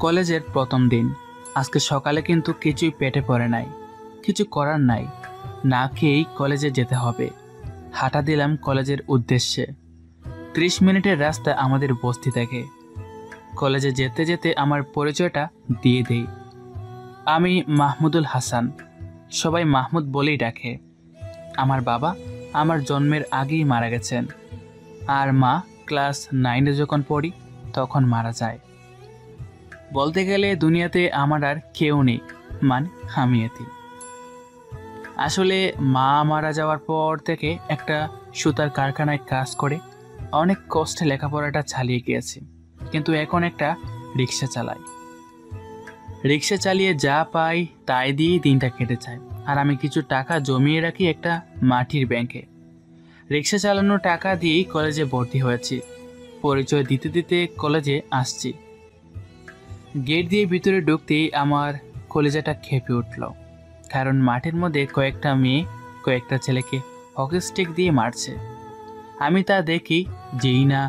কলেজের প্রথম দিন। আজকে সকালে কিন্তু কিছুই পেটে পড়ে নাই। কিছু করার নাই, না খেয়েই কলেজে যেতে হবে। হাঁটা দিলাম কলেজের উদ্দেশ্যে। 30 মিনিটের রাস্তা আমাদের বস্তি থেকে। কলেজে যেতে যেতে আমার পরিচয়টা দিয়ে দেই। আমি মাহমুদুল হাসান, সবাই মাহমুদ বলেই ডাকে। আমার বাবা আমার জন্মের আগেই মারা গেছেন, আর মা ক্লাস 9-এ যখন পড়ি তখন মারা যায়। বলতে গেলে দুনিয়াতে আমার আর কেউ নেই, মানে আমি এতিম। আসলে মা মারা যাওয়ার পর থেকে একটা সুতার কারখানায় কাজ করে অনেক কষ্টে লেখাপড়াটা চালিয়ে গিয়েছি, কিন্তু এখন একটা রিক্সা চালাই। রিক্সা চালিয়ে যা পাই তাই দিয়েই দিনটা কেটে যায়। আর আমি কিছু টাকা জমিয়ে রাখি একটা মাটির ব্যাংকে। রিক্সা চালানোর টাকা দিয়েই কলেজে ভর্তি হয়েছি। পরিচয় দিতে দিতে কলেজে আসছি। গেট দিয়ে ভিতরে ঢুকতেই আমার কলেজাটা খেপে উঠল, কারণ মাঠের মধ্যে কয়েকটা মেয়ে কয়েকটা ছেলেকে হকি স্টিক দিয়ে মারছে। আমি তা দেখি, যেই না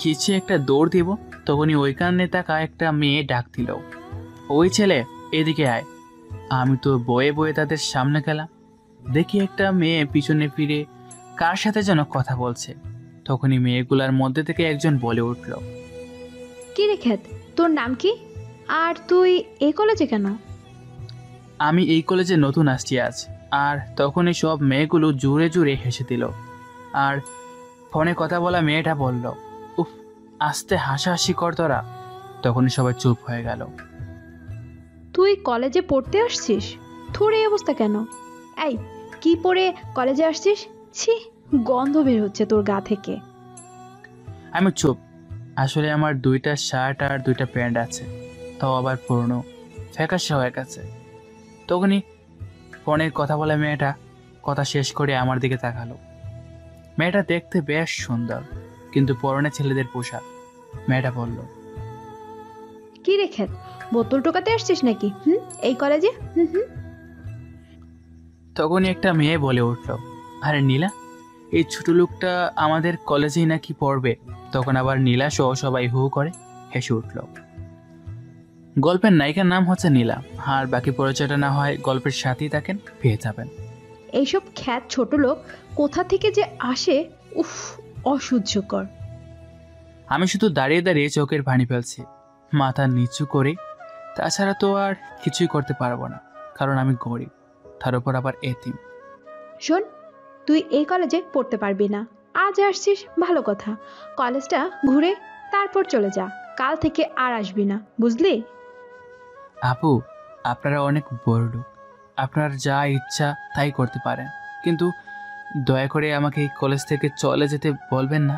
কিছু একটা দৌড় দিব তখনই ওইখানে থাকা একটা মেয়ে ডাক দিল, ওই ছেলে এদিকে আয়। আমি তো বয়ে বয়ে তাদের সামনে গেলাম। দেখি একটা মেয়ে পিছনে ফিরে কার সাথে যেন কথা বলছে। তখনই মেয়েগুলার মধ্যে থেকে একজন বলে উঠল, কি রে খ্যাত, তোর নাম কি? আর তুই এই কলেজে কেন? আমি এই কলেজে নতুন আসছি আজ। আর তখনই সব মেয়েগুলো জোরে জোরে হেসে দিল। আর ফোনে কথা বলা মেয়েটা বলল, উফ, আস্তে হাসাহাসি কর তোরা। তখনই সবাই চুপ হয়ে গেল। তুই কলেজে পড়তে আসছিস? তোর এই অবস্থা কেন? এই, কি পরে কলেজে আসছিস? ছি, গন্ধ বের হচ্ছে তোর গা থেকে। আমি চুপ। আসলে আমার 2টা শার্ট আর 2টা প্যান্ট আছে, তাও আবার পুরনো, ফ্যাকাশে হয়ে গেছে। তখনই ফোনের কথা বলা মেয়েটা কথা শেষ করে আমার দিকে তাকালো। মেয়েটা দেখতে বেশ সুন্দর, কিন্তু পরনে ছেলেদের পোশাক। মেয়েটা বলল, কি রে খ্যাত, বোতল টোকাতে আসছিস নাকি এই কলেজে? হুম। তখনই একটা মেয়ে বলে উঠল, আরে নীলা, এই ছোট লোকটা আমাদের কলেজেই নাকি পড়বে। তখন আবার নীলা সহ সবাই হু করে হেসে উঠল। গল্পের নায়িকার নাম হচ্ছে নীলা, আর বাকি পরিচয়টা না হয় গল্পের সাথেই থাকেন, পেয়ে যাবেন। এইসব খ্যাত ছোট লোক কোথা থেকে যে আসে, উফ, অসহ্যকর। আমি শুধু দাঁড়িয়ে দাঁড়িয়ে চোখের পানি ফেলছি, মাথা নিচু করে। তাছাড়া তো আর কিছুই করতে পারবো না, কারণ আমি গরিব, তার উপর আবার এতিম। শোন, তুই এই কলেজে পড়তে পারবি না। আজ আসছিস ভালো কথা, কলেজটা ঘুরে তারপর চলে যা। কাল থেকে আর আসবি না, বুঝলি? আপু, আপনারা অনেক বড় লোক, আপনার যা ইচ্ছা তাই করতে পারেন, কিন্তু দয়া করে আমাকে এই কলেজ থেকে চলে যেতে বলবেন না।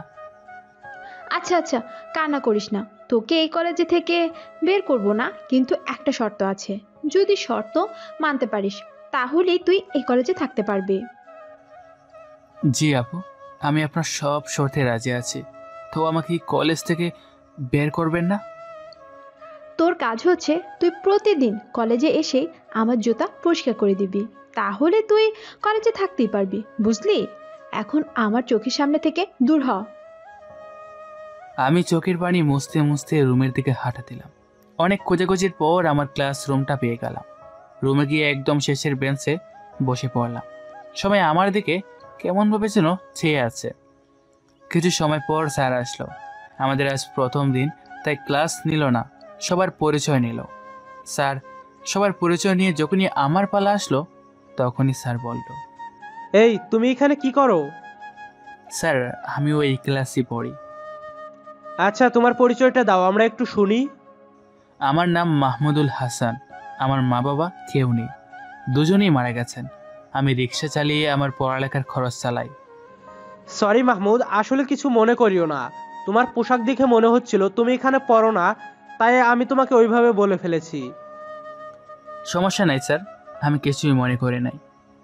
আচ্ছা আচ্ছা, কান্না করিস না। তোকে এই কলেজে থেকে বের করব না, কিন্তু একটা শর্ত আছে। যদি শর্ত মানতে পারিস তাহলেই তুই এই কলেজে থাকতে পারবি। জি আপু, আমি আপনার সব শর্তে রাজি আছি। তো আমাকে এই কলেজ থেকে বের করবেন না। তোর কাজ হচ্ছে তুই প্রতিদিন কলেজে এসে আমার জুতা পরিষ্কার করে দিবি, তাহলে তুই কলেজে থাকতেই পারবি, বুঝলি? এখন আমার চোখের সামনে থেকে দূর হ। আমি চোখের পানি মুছতে মুছতে রুমের দিকে হাঁটা দিলাম। অনেক খোঁজাখুঁজির পর আমার ক্লাসরুমটা পেয়ে গেলাম। রুমে গিয়ে একদম শেষের বেঞ্চে বসে পড়লাম। সবাই আমার দিকে কেমনভাবে যেন চেয়ে আছে। কিছু সময় পর স্যার আসলো। আমাদের আজ প্রথম দিন, তাই ক্লাস নিল না, সবার পরিচয় নিল। স্যার সবার পরিচয় নিয়ে যখনই আমার পালা আসলো, তখনই স্যার বলল, এই, তুমি এখানে কি করো? স্যার আমিও এই ক্লাসই পড়ি। আচ্ছা, তোমার পরিচয়টা দাও, আমরা একটু শুনি। আমার নাম মাহমুদুল হাসান। আমার মা বাবা কেউ নেই, দুজনেই মারা গেছেন। আমি রিক্সা চালিয়ে আমার পড়ালেখার খরচ চালাই। সরি মাহমুদ, আসলে কিছু মনে করিও না। তোমার পোশাক দেখে মনে হচ্ছিল তুমি এখানে পড়ো না, তাই আমি তোমাকে ওইভাবে বলে ফেলেছি। সমস্যা নাই স্যার, আমি কিছুই মনে করি নাই।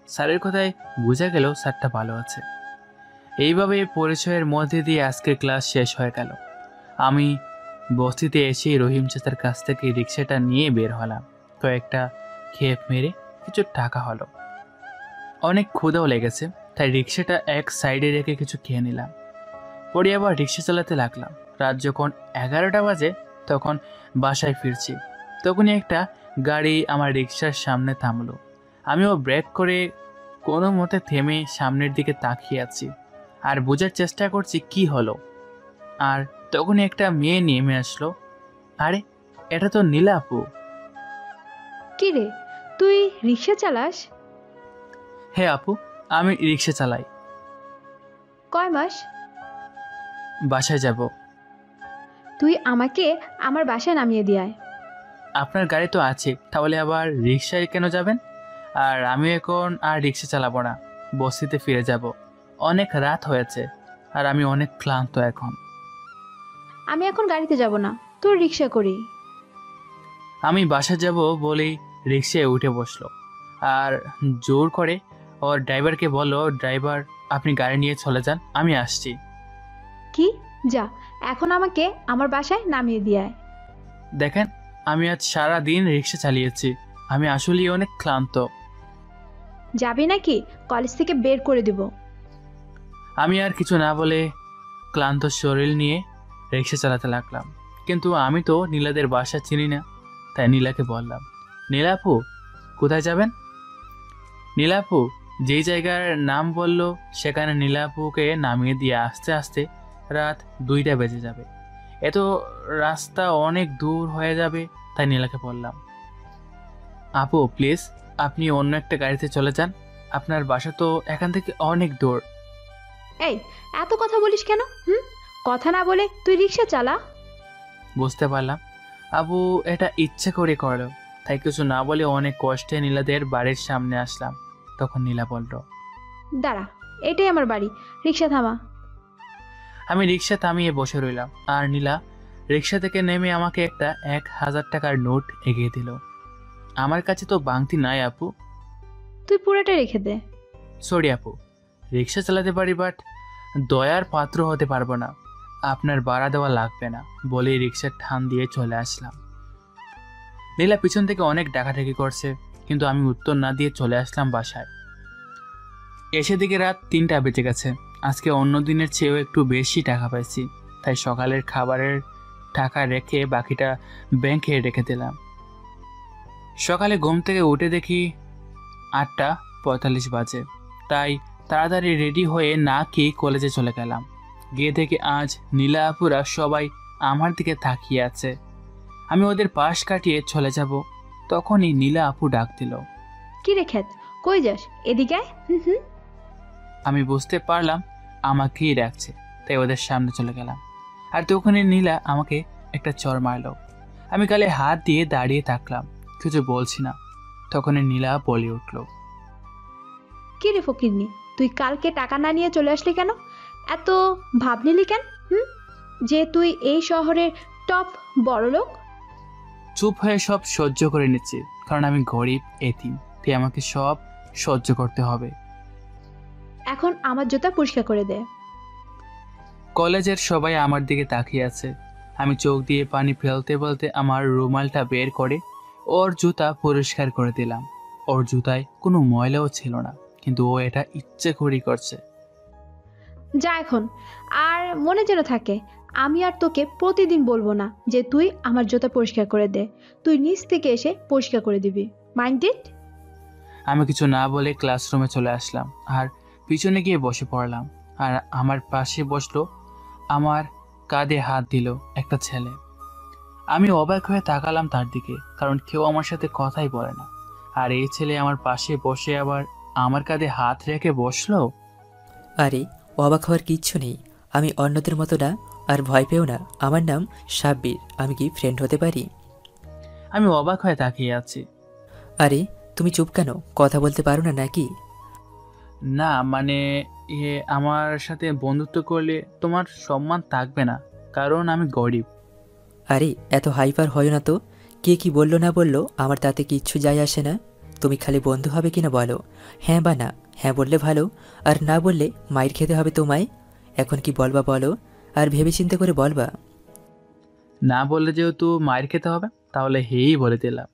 স্যারের কথায় বোঝা গেল স্যারটা ভালো আছে। এইভাবে পরিচয়ের মধ্যে দিয়ে আজকের ক্লাস শেষ হয়ে গেল। আমি বস্তিতে এসে রহিম চাচার কাছ থেকে রিক্সাটা নিয়ে বের হলাম। কয়েকটা খেপ মেরে কিছু টাকা হলো। অনেক ক্ষুধাও লেগেছে, তাই রিক্সাটা এক সাইডে রেখে কিছু খেয়ে নিলাম। পরে আবার রিক্সা চালাতে লাগলাম। রাত যখন 11টা বাজে তখন বাসায় ফিরছি, তখনই একটা গাড়ি আমার রিক্সার সামনে থামলো। আমিও ব্রেক করে কোনো মতে থেমে সামনের দিকে তাকিয়ে আছি আর বোঝার চেষ্টা করছি কি হলো। আর তখনই একটা মেয়ে নেমে আসলো। আরে, এটা তো নীলা আপু। কি রে, তুই রিক্সা চালাস? হ্যাঁ আপু, আমি রিক্সা চালাই। কয় মাস? বাসায় যাব। তুই আমাকে আমার বাসায় নামিয়ে দিয়ে আয়। আপনার গাড়ি তো আছে, তাহলে আবার রিক্সায় কেন যাবেন? আর আমি এখন আর রিক্সা চালাবো না, বস্তিতে ফিরে যাব। অনেক রাত হয়েছে আর আমি অনেক ক্লান্ত এখন। আমি এখন গাড়িতে যাব না, তোর রিক্সা করি। আমি বাসা যাব বলেই রিক্সায় উঠে বসলো আর জোর করে ওর ড্রাইভারকে বললো, ড্রাইভার আপনি গাড়ি নিয়ে চলে যান, আমি আসছি। কি? যা, এখন আমাকে আমার বাসায় নামিয়ে দিয়ে আয়। দেখেন, আমি আজ সারা দিন রিক্সা চালিয়েছি, আমি আসলেই অনেক ক্লান্ত। যাবি নাকি কলেজ থেকে বের করে দিব? আমি আর কিছু না বলে ক্লান্ত শরীর নিয়ে রিক্সা চালাতে লাগলাম। কিন্তু আমি তো নীলাদের বাসা চিনি না, তাই নীলাকে বললাম, নীলা আপু কোথায় যাবেন? নীলা আপু যেই জায়গার নাম বলল সেখানে নীলা আপুকে নামিয়ে দিয়ে আস্তে আস্তে রাত 2টা বেজে যাবে। এত রাস্তা অনেক দূর হয়ে যাবে, তাই নীলাকে বললাম, আপু প্লিজ আপনি অন্য একটা গাড়িতে চলে যান, আপনার বাসা তো এখান থেকে অনেক দূর। এই, এত কথা বলিস কেন? কথা না বলে তুই রিক্সা চালা। বুঝতে পারলাম আবু এটা ইচ্ছে করে করলো, তাই কিছু না বলে অনেক কষ্টে নীলাদের বাড়ির সামনে আসলাম। তখন নীলা বলল, দাঁড়া, এটাই আমার বাড়ি, রিক্সা থামা। আমি রিক্সা থামিয়ে বসে রইলাম আর নীলা রিক্সা থেকে নেমে আমাকে একটা 1000 টাকার নোট এগিয়ে দিল। আমার কাছে তো বাংতি নাই আপু। তুই পুরোটা রেখে দে। সরি আপু, রিক্সা চালাতে পারি বাট দয়ার পাত্র হতে পারবো না, আপনার ভাড়া দেওয়া লাগবে না বলেই রিক্সার ঠান দিয়ে চলে আসলাম। নীলা পিছন থেকে অনেক ডাকাডাকি করছে, কিন্তু আমি উত্তর না দিয়ে চলে আসলাম বাসায়। এসে দিকে রাত 3টা বেজে গেছে। আজকে অন্য দিনের চেয়েও একটু বেশি টাকা পাইছি, তাই সকালের খাবারের টাকা রেখে বাকিটা ব্যাংকে রেখে দিলাম। সকালে ঘুম থেকে উঠে দেখি 8টা 45 বাজে, তাই তাড়াতাড়ি রেডি হয়ে না খেয়ে কলেজে চলে গেলাম। গিয়ে দেখি আজ নীলা আপুরা সবাই আমার দিকে তাকিয়ে আছে। আমি ওদের পাশ কাটিয়ে চলে যাব, তখনই নীলা আপু ডাক দিল, কি রে খ্যাত, কই যাস? এদিকে আয়। আমি বুঝতে পারলাম আমাকেই ডাকছে, তাই ওদের সামনে চলে গেলাম। আর তখনই নীলা আমাকে একটা চড় মারলো। আমি গালে হাত দিয়ে দাঁড়িয়ে থাকলাম, কিছু বলছি না। তখনই নীলা বলে উঠল, কি রে ফকিরনি, তুই কালকে টাকা না নিয়ে চলে আসলি কেন? এত ভাব নিলি কেন? যে তুই এই শহরের টপ বড়লোক। চুপ হয়ে সব সহ্য করে নিচ্ছি, কারণ আমি গরিব এতিম, তাই আমাকে সব সহ্য করতে হবে। এখন আমার জুতা পরিষ্কার করে দে। কলেজের সবাই আমার দিকে তাকিয়ে আছে। আমি চোখ দিয়ে পানি ফেলতে বলতে আমার রুমালটা বের করে ওর জুতা পরিষ্কার করে দিলাম। ওর জুতায় কোনো ময়লাও ছিল না, কিন্তু ও এটা ইচ্ছে করেই করছে। যা এখন, আর মনে যেন থাকে আমি আর তোকে প্রতিদিন বলবো না যে তুই আমার জুতা পরিষ্কার করে দে। তুই নিচ থেকে এসে পরিষ্কার করে দিবি। মাইন্ডেড? আমি কিছু না বলে ক্লাসরুমে চলে আসলাম আর পিছনে গিয়ে বসে পড়লাম। আর আমার পাশে বসলো, আমার কাঁধে হাত দিল একটা ছেলে। আমি অবাক হয়ে তাকালাম তার দিকে, কারণ কেউ আমার সাথে কথাই বলে না। আর এই ছেলে আমার পাশে বসে আবার আমার কাঁধে হাত রেখে বসলো। আরে, অবাক হওয়ার কিচ্ছু নেই, আমি অন্যদের মতো না, আর ভয় পেও না। আমার নাম সাব্বির, আমি কি ফ্রেন্ড হতে পারি? আমি অবাক হয়ে তাকিয়ে আছি। আরে তুমি চুপ কেন, কথা বলতে পারো না নাকি? না মানে আমার সাথে বন্ধুত্ব করলে তোমার সম্মান থাকবে না, কারণ আমি গরিব। আরে এত হাইপার হয় না তো, কে কি বললো না বললো আমার তাতে কিচ্ছু যায় আসে না। তুমি খালি বন্ধু হবে কিনা বলো, হ্যাঁ বা না। হ্যাঁ বললে ভালো, আর না বললে মাইর খেতে হবে তোমায়। এখন কি বলবা বলো, আর ভেবে চিন্তে করে বলবা। না বললে যেহেতু মায়ের খেতে হবে, তাহলে হেই বলে দিলাম।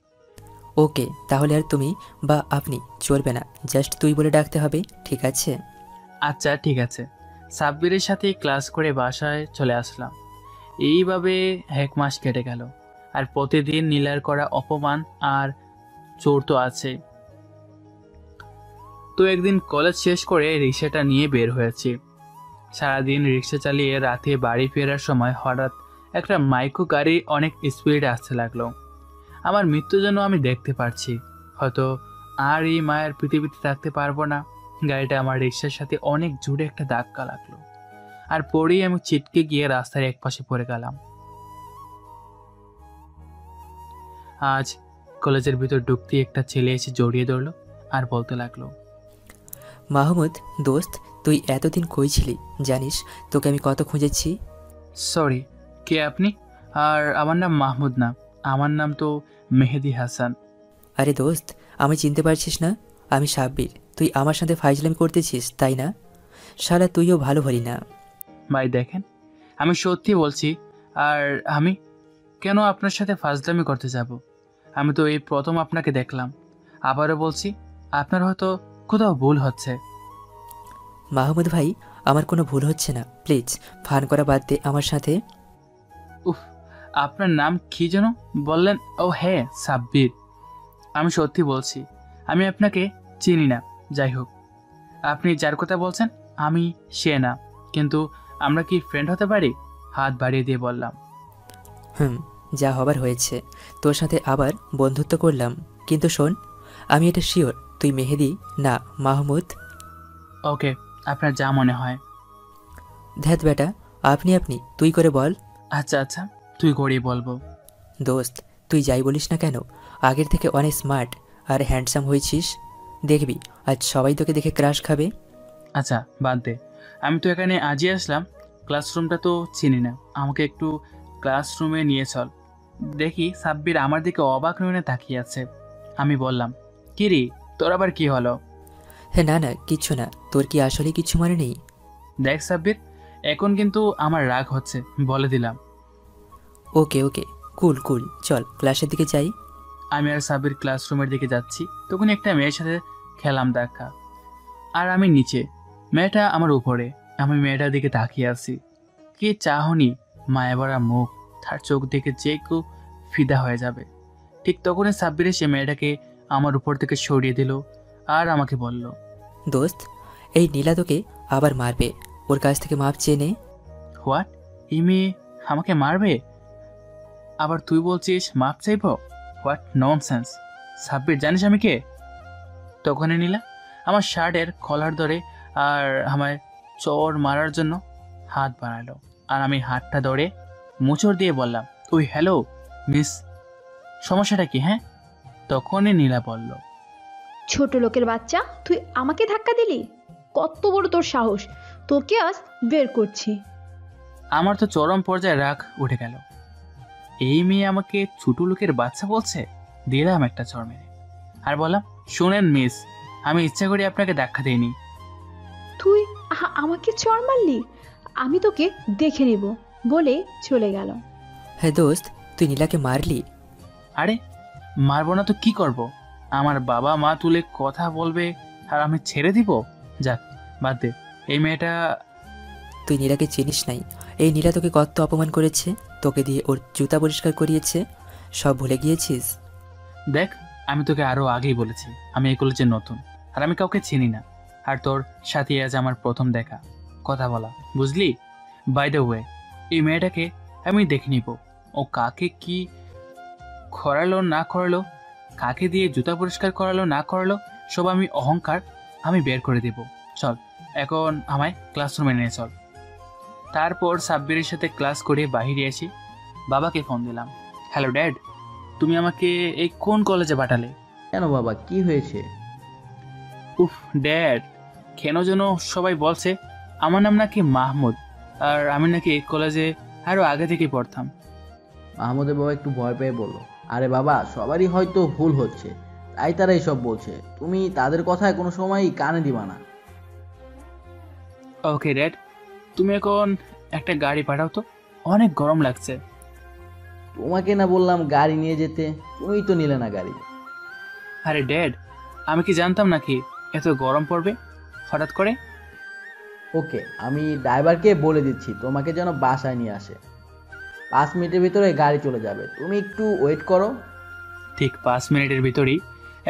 ওকে, তাহলে আর তুমি বা আপনি চলবে না, জাস্ট তুই বলে ডাকতে হবে, ঠিক আছে? আচ্ছা ঠিক আছে, সাব্বিরের সাথে ক্লাস করে বাসায় চলে আসলাম। এইভাবে 1 মাস কেটে গেল। আর প্রতিদিন নীলার করা অপমান আর চোর তো আছে। তো একদিন কলেজ শেষ করে রিক্সাটা নিয়ে বের হয়েছি। সারাদিন রিক্সা চালিয়ে রাতে বাড়ি ফেরার সময় হঠাৎ একটা মাইক্রো গাড়ি অনেক স্পিডে আসতে লাগলো। আমার মৃত্যু যেন আমি দেখতে পারছি। হয়তো আর এই মায়ের পৃথিবীতে থাকতে পারবো না। গাড়িটা আমার রিক্সার সাথে অনেক জোরে একটা ধাক্কা লাগলো, আর পরেই আমি ছিটকে গিয়ে রাস্তার একপাশে পড়ে গেলাম। আজ কলেজের ভিতর ঢুকতে একটা ছেলে এসে জড়িয়ে ধরলো আর বলতে লাগলো, মাহমুদ দোস্ত, তুই এতদিন কই ছিলি জানিস? তোকে আমি কত খুঁজেছি। সরি, কে আপনি? আর আমার নাম মাহমুদ না, আমার নাম তো মেহেদি হাসান। আরে দোস্ত, আমি চিনতে পারছিস না? আমি সাব্বির। তুই আমার সাথে ফাইজলামি করতেছিস তাই না? শালা তুইও ভালো হলি না। ভাই দেখেন, আমি সত্যি বলছি। আর আমি কেন আপনার সাথে ফাজলামি করতে যাব? আমি তো এই প্রথম আপনাকে দেখলাম। আবারও বলছি, আপনার হয়তো কোথাও ভুল হচ্ছে। মাহমুদ ভাই, আমার কোনো ভুল হচ্ছে না, প্লিজ ফান করা বাদ দে আমার সাথে। উফ, আপনার নাম কি যেন বললেন? ও হ্যাঁ, সাব্বির। আমি সত্যি বলছি, আমি আপনাকে চিনি না। যাই হোক, আপনি যার কথা বলছেন আমি সে না, কিন্তু আমরা কি ফ্রেন্ড হতে পারি? হাত বাড়িয়ে দিয়ে বললাম। যা হবার হয়েছে, তোর সাথে আবার বন্ধুত্ব করলাম। কিন্তু শোন, আমি এটা শিওর তুই মেহেদি না মাহমুদ। ওকে, আপনার যা মনে হয়। ধ্যাত বেটা, আপনি তুই করে বল। আচ্ছা আচ্ছা, তুই করেই বলবো। দোস্ত, তুই যাই বলিস না কেন, আগের থেকে অনেক স্মার্ট আর হ্যান্ডসাম হয়েছিস। দেখবি আজ সবাই তোকে দেখে ক্রাশ খাবে। আচ্ছা বাদ দে, আমি তো এখানে আজই আসলাম। ক্লাসরুমটা তো চিনি না, আমাকে একটু ক্লাসরুমে নিয়ে চল। দেখি সাব্বির আমার দিকে অবাক নয়নে তাকিয়ে আছে। আমি বললাম, কি রে, তোর আবার কি হলো? হ্যাঁ না না, কিচ্ছু না। তোর কি আসলে কিছু মনে নেই? দেখ সাব্বির, এখন কিন্তু আমার রাগ হচ্ছে, বলে দিলাম। ওকে ওকে, কুল কুল, চল ক্লাসের দিকে যাই। আমি আর সাব্বির ক্লাসরুমের দিকে যাচ্ছি, তখন একটা মেয়ের সাথে খেলাম দেখা। আর আমি নিচে, মেয়েটা আমার উপরে। আমি মেয়েটার দিকে তাকিয়ে আছি। কি চাহনি, মায়া ভরা মুখ, তার চোখ দেখে যে কেউ ফিদা হয়ে যাবে। ঠিক তখনই সাব্বির এসে মেয়েটাকে আমার উপর থেকে সরিয়ে দিল আর আমাকে বলল, দোস্ত, এই নীলা তোকে আবার মারবে, ওর কাছ থেকে মাপ চেয়ে নে। হোয়াট? এই মেয়ে আমাকে মারবে? আবার তুই বলছিস মাপ চাইব? What nonsense! সাব্বির, জানিস আমি কে? তখনই নীলা আমার শার্টের কলার ধরে আর আমায় চোর মারার জন্য হাত বাড়ালো। আর আমি হাতটা ধরে মোচড় দিয়ে বললাম, ওই হ্যালো মিস, সমস্যাটা কি? হ্যাঁ? তখনই নীলা বলল, ছোট লোকের বাচ্চা, তুই আমাকে ধাক্কা দিলি? কত বড় তোর সাহস! তোকে আজ বের করছি। আমার তো চরম পর্যায়ে রাগ উঠে গেল। এই মেয়ে আমাকে ছোট লোকের বাচ্চা বলছে। দিলাম একটা চড় মেরে আর বললাম, শুনেন মিস, আমি ইচ্ছা করে আপনাকে ধাক্কা দিইনি। তুই আমাকে চড় মারলি? আমি তোকে দেখে নেব বলে চলে গেল। হ্যাঁ দোস্ত, তুই নীলাকে মারলি? আরে মারবো না তো কি করব? আমার বাবা মা তুলে কথা বলবে আর আমি ছেড়ে দিব? যাক, বাদ দে। এই মেয়েটা, তুই নীলাকে চিনিস নাই। এই নীলা তোকে কত অপমান করেছে, তোকে দিয়ে ওর জুতা পরিষ্কার করিয়েছে, সব ভুলে গিয়েছিস? দেখ, আমি তোকে আরো আগেই বলেছি আমি এই কলেজে নতুন, আর আমি কাউকে চিনি না। আর তোর সাথে আজ আমার প্রথম দেখা, কথা বলা, বুঝলি? বাই দ্য ওয়ে, এই মেয়েটাকে আমি দেখে নিব। ও কাকে কি করালো না করালো, কাকে দিয়ে জুতা পরিষ্কার করালো না করালো, সব আমি অহংকার আমি বের করে দেব। চল এখন আমায় ক্লাসরুমে নিয়ে চল। তারপর সাব্বিরের সাথে ক্লাস করে বাহিরে এসে বাবাকে ফোন দিলাম। হ্যালো ড্যাড, তুমি আমাকে এই কোন কলেজে পাঠালে? কেন বাবা, কি হয়েছে? উফ ড্যাড, কেন যেন সবাই বলছে আমার নাম নাকি মাহমুদ, আর আমি নাকি এই কলেজে আরো আগে থেকেই পড়তাম। মাহমুদের বাবা একটু ভয় পেয়ে বলল, আরে বাবা, সবারই হয়তো ভুল হচ্ছে, তাই তারা এইসব বলছে। তুমি তাদের কথায় কোনো সময়ই কানে দিবা না। ওকে ড্যাড, তুমি এখন একটা গাড়ি পাঠাও তো, অনেক গরম লাগছে। তোমাকে না বললাম গাড়ি নিয়ে যেতে, তুমি তো নিলে না গাড়ি। আরে ড্যাড, আমি কি জানতাম নাকি এত গরম পড়বে হঠাৎ করে? ওকে, আমি ড্রাইভারকে বলে দিচ্ছি তোমাকে যেন বাসায় নিয়ে আসে। 5 মিনিটের ভিতরে গাড়ি চলে যাবে, তুমি একটু ওয়েট করো। ঠিক 5 মিনিটের ভিতরেই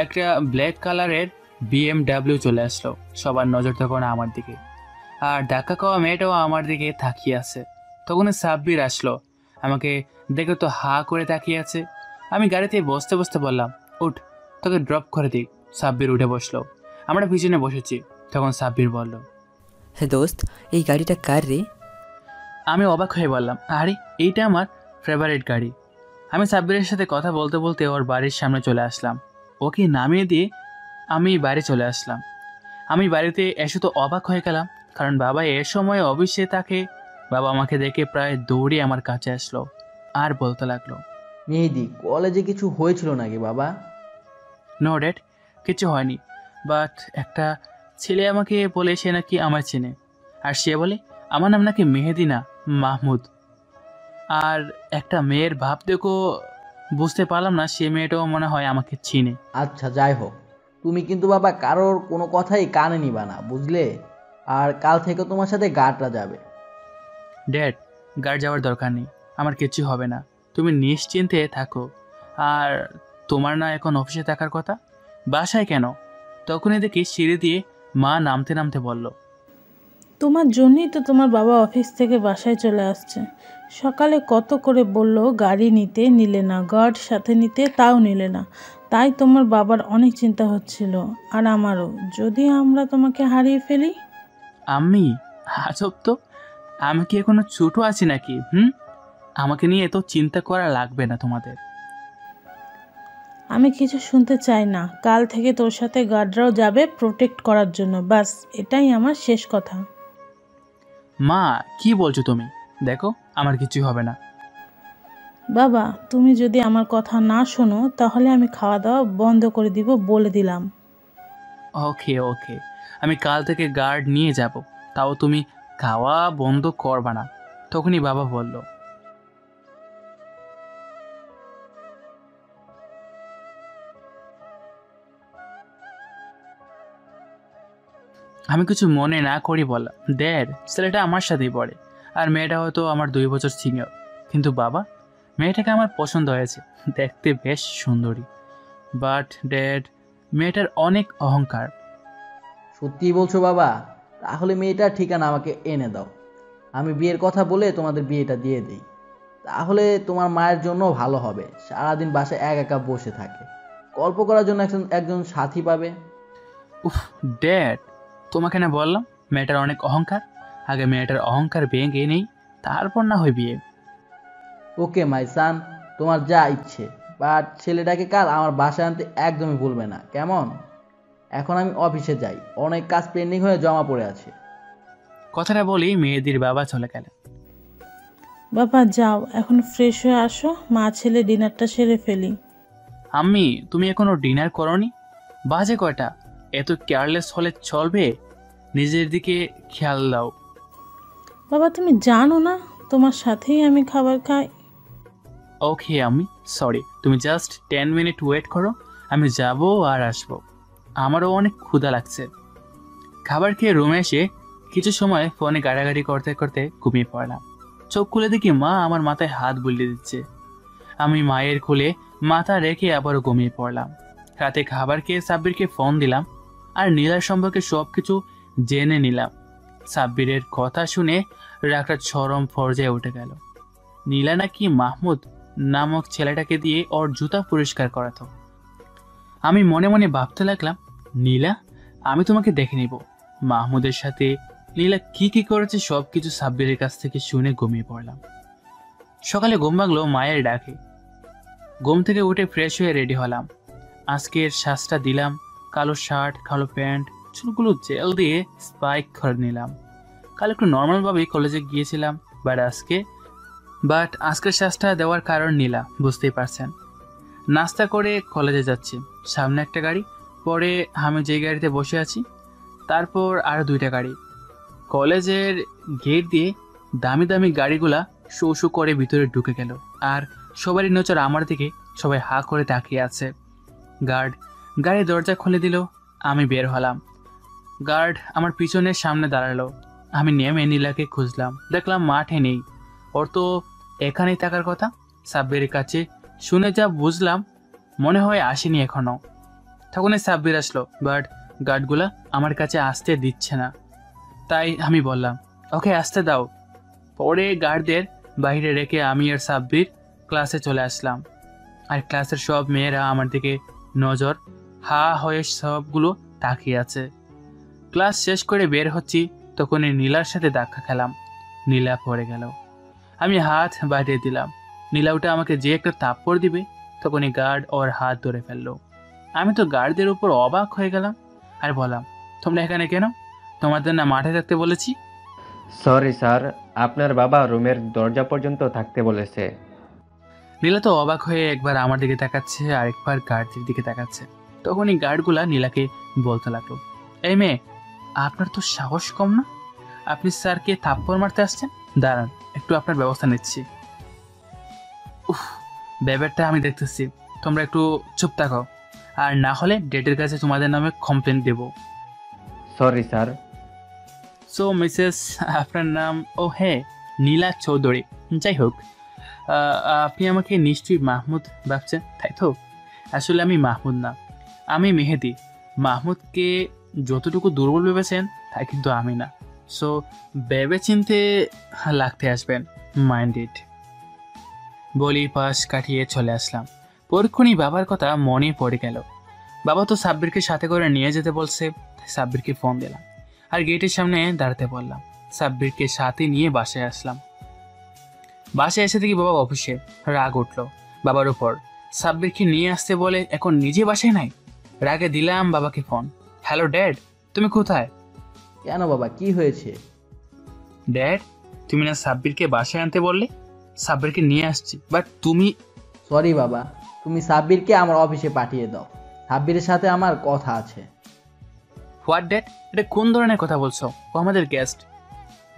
একটা ব্ল্যাক কালারের BMW চলে আসলো। সবার নজর তখন আমার দিকে, আর ধাক্কা খাওয়া মেয়েটাও আমার দিকে তাকিয়ে আছে। তখন সাব্বির আসলো, আমাকে দেখে তো হা করে তাকিয়ে আছে। আমি গাড়িতে বসতে বসতে বললাম, উঠ, তোকে ড্রপ করে দিই। সাব্বির উঠে বসলো, আমরা পিছনে বসেছি। তখন সাব্বির বলল, হ্যাঁ দোস্ত, এই গাড়িটা কার রে? আমি অবাক হয়ে বললাম, আরে এইটা আমার ফেভারিট গাড়ি। আমি সাব্বিরের সাথে কথা বলতে বলতে ওর বাড়ির সামনে চলে আসলাম। ওকে নামিয়ে দিয়ে আমি বাড়ি চলে আসলাম। আমি বাড়িতে এসে তো অবাক হয়ে গেলাম, কারণ বাবা এর সময় অফিসে থাকে। বাবা আমাকে দেখে প্রায় দৌড়ে আমার কাছে আসলো আর বলতে লাগলো, মেহেদি, কলেজে কিছু হয়েছিল নাকি বাবা? নো ড্যাড, কিছু হয়নি, বাট একটা ছেলে আমাকে বলে সে নাকি আমার চেনে। আর সে বলে আমার নাম নাকি মেহেদি না, মাহমুদ। আর একটা মেয়ের ভাব দেখো, বুঝতে পারলাম না সে মেয়েটাও মনে হয় আমাকে চিনে। আচ্ছা, যাই হোক, তুমি কিন্তু বাবা কারোর কোনো কথাই কানে নিবা না, বুঝলে? আর কাল থেকে তোমার সাথে গার্ডরা যাবে। ড্যাড, গার্ড যাওয়ার দরকার নেই, আমার কিচ্ছু হবে না, তুমি নিশ্চিন্তে থাকো। আর তোমার না এখন অফিসে থাকার কথা, বাসায় কেন? তখনই দেখি সিঁড়ি দিয়ে মা নামতে নামতে বলল, তোমার জন্যই তো তোমার বাবা অফিস থেকে বাসায় চলে আসছে। সকালে কত করে বলল গাড়ি নিতে, নিলে না, গার্ড সাথে নিতে, তাও নিলে না। তাই তোমার বাবার অনেক চিন্তা হচ্ছিল, আর আমারও, যদি আমরা তোমাকে হারিয়ে ফেলি। আমি আজব তো, আমি কি এখনো ছোট আছি নাকি? আমাকে নিয়ে এত চিন্তা করা লাগবে না তোমাদের। আমি কিছু শুনতে চাই না, কাল থেকে তোর সাথে গার্ডরাও যাবে প্রোটেক্ট করার জন্য, বাস এটাই আমার শেষ কথা। মা, কি বলছো তুমি? দেখো, আমার কিছু হবে না। বাবা, তুমি যদি আমার কথা না শোনো তাহলে আমি খাওয়া দাওয়া বন্ধ করে দিব, বলে দিলাম। ওকে ওকে, আমি কাল থেকে গার্ড নিয়ে যাব, তাও তুমি খাওয়া বন্ধ করবা না। তখনই বাবা বলল, আমি কিছু মনে না করি বললাম, ড্যাড, ছেলেটা আমার সাথেই পড়ে, আর মেয়েটা হয়তো আমার 2 বছর সিনিয়র। কিন্তু বাবা, মেয়েটাকে আমার পছন্দ হয়েছে, দেখতে বেশ সুন্দরী। বাট ড্যাড, মেয়েটার অনেক অহংকার। সত্যি বলছো বাবা? তাহলে মেয়েটার ঠিকানা আমাকে এনে দাও, আমি বিয়ের কথা বলে তোমাদের বিয়েটা দিয়ে দিই। তাহলে তোমার মায়ের জন্য ভালো হবে, সারাদিন বাসায় একা একা বসে থাকে, গল্প করার জন্য একজন একজন সাথী পাবে। উফ ড্যাড, তোমাকে না বললাম মেয়েটার অনেক অহংকার? আগে মেয়েটার অহংকার ভেঙে নেই, তারপর না হয় বিয়ে। ওকে মাই সান, তোমার যা ইচ্ছে, বাট ছেলেটাকে কাল আমার বাসায় আনতে একদমই ভুলবে না, কেমন? এখন আমি অফিসে যাই, অনেক কাজ পেন্ডিং হয়ে জমা পড়ে আছে। কথাটা বলি মেয়েদির বাবা চলে গেলেন। বাবা যাও, এখন ফ্রেশ হয়ে আসো, মা ছেলে ডিনারটা সেরে ফেলি। আম্মি, তুমি এখনো ডিনার করনি? বাজে কয়টা? এত কেয়ারলেস হলে চলবে? নিজের দিকে খেয়াল দাও। বাবা তুমি জানো না তোমার সাথেই আমি খাবার খাই। ওকে আম্মি, সরি, তুমি জাস্ট 10 মিনিট ওয়েট করো, আমি যাব আর আসবো। আমারও অনেক ক্ষুধা লাগছে। খাবার খেয়ে রুমে এসে কিছু সময় ফোনে গাড়াগাড়ি করতে করতে ঘুমিয়ে পড়লাম। চোখ খুলে দেখি মা আমার মাথায় হাত বুলিয়ে দিচ্ছে। আমি মায়ের কোলে মাথা রেখে আবারও ঘুমিয়ে পড়লাম। রাতে খাবার খেয়ে সাব্বিরকে ফোন দিলাম আর নীলার সম্পর্কে সব কিছু জেনে নিলাম। সাব্বিরের কথা শুনে রাগটা চরম পর্যায়ে উঠে গেল। নীলা নাকি মাহমুদ নামক ছেলেটাকে দিয়ে ওর জুতা পরিষ্কার করাতো। আমি মনে মনে ভাবতে লাগলাম, নীলা, আমি তোমাকে দেখে নিব। মাহমুদের সাথে নীলা কি কি করেছে সব কিছু সাব্বিরের কাছ থেকে শুনে ঘুমিয়ে পড়লাম। সকালে ঘুম ভাঙলো মায়ের ডাকে। ঘুম থেকে উঠে ফ্রেশ হয়ে রেডি হলাম। আজকের শ্বাসটা দিলাম, কালো শার্ট, কালো প্যান্ট, চুলগুলো জেল দিয়ে স্পাইক করে নিলাম। কাল একটু নর্মালভাবেই কলেজে গিয়েছিলাম, বাট আজকের শ্বাসটা দেওয়ার কারণ নীলা, বুঝতেই পারছেন। নাস্তা করে কলেজে যাচ্ছি, সামনে একটা গাড়ি, পরে আমি যে গাড়িতে বসে আছি, তারপর আরও 2টা গাড়ি। কলেজের গেট দিয়ে দামি দামি গাড়িগুলা শো শো করে ভিতরে ঢুকে গেল, আর সবারই নজর আমার দিকে, সবাই হা করে তাকিয়ে আছে। গাড়ির দরজা খুলে দিল, আমি বের হলাম। গার্ড আমার পিছনের সামনে দাঁড়ালো। আমি নেমে নীলাকে খুঁজলাম, দেখলাম মাঠে নেই। ওর তো এখানেই থাকার কথা। সাব্বিরের কাছে শুনে যা বুঝলাম, মনে হয় আসেনি এখনো। তখনই সাব্বির আসলো, বাট গার্ডগুলা আমার কাছে আসতে দিচ্ছে না। তাই আমি বললাম, ওকে আসতে দাও। পরে গার্ডদের বাইরে রেখে আমি আর সাব্বির ক্লাসে চলে আসলাম। আর ক্লাসের সব মেয়েরা আমার দিকে নজর হা হয়ে সবগুলো তাকিয়ে আছে। ক্লাস শেষ করে বের হচ্ছি, তখনই নীলার সাথে ধাক্কা খেলাম। নীলা পড়ে গেল। আমি হাত বাড়িয়ে দিলাম। নীলা উঠে আমাকে যে একটা থাপ্পড় দিবে, তখনই গার্ড ওর হাত ধরে ফেললো। আমি তো গার্ডদের উপর অবাক হয়ে গেলাম আর বললাম, তোমরা এখানে কেন? তোমাদের না মাঠে থাকতে বলেছি? সরি স্যার, আপনার বাবা রুমের দরজা পর্যন্ত থাকতে বলেছে। নীলা তো অবাক হয়ে একবার আমার দিকে তাকাচ্ছে আর একবার গার্ডদের দিকে তাকাচ্ছে। তখনই গার্ডগুলা নীলাকে বলতে লাগলো, এই মেয়ে, আপনার তো সাহস কম না? আপনি স্যারকে থাপ্পড় মারতে আসছেন? দাঁড়ান, একটু আপনার ব্যবস্থা নিচ্ছি। উফ, ব্যাপারটা আমি দেখতেছি। তোমরা একটু চুপ থাকো, আর না হলে ডেটের কাছে তোমাদের নামে কমপ্লেন দেব। Sorry sir. সো মিসেস, আপনার নাম? ও হ্যাঁ, নীলা চৌধুরী। যাই হোক, আপনি আমাকে নিশ্চয়ই মাহমুদ ভাবছেন, তাই তো? আসলে আমি মাহমুদ না, আমি মেহেদি। মাহমুদকে যতটুকু দুর্বল ভেবেছেন, তাই কিন্তু আমি না। সো ভেবে চিনতে লাগতে আসবেন, মাইন্ডেড। বলি পাশ কাটিয়ে চলে আসলাম। পরক্ষণই বাবার কথা মনে পড়ে গেল। বাবা তো সাব্বিরকে সাথে করে নিয়ে যেতে বলছে। সাব্বিরকে ফোন দিলাম আর গেটের সামনে দাঁড়াতে বললাম। সাব্বিরকে সাথে নিয়ে বাসায় আসলাম। বাসায় এসে দেখি বাবা অফিসে। রাগ উঠলো বাবার উপর। সাব্বিরকে নিয়ে আসতে বলে এখন নিজে বাসায় নাই। রাগে দিলাম বাবাকে ফোন। হ্যালো ড্যাড, তুমি কোথায়? কেন বাবা, কি হয়েছে? ড্যাড, তুমি না সাব্বিরকে বাসায় আনতে বললে? সাব্বিরকে নিয়ে আসছি, বাট তুমি... সরি বাবা, তুমি সাব্বিরকে আমার অফিসে পাঠিয়ে দাও। সাব্বিরের সাথে আমার কথা আছে। হোয়াট ড্যাড, এটা কোন ধরনের কথা বলছো? ও আমাদের গেস্ট।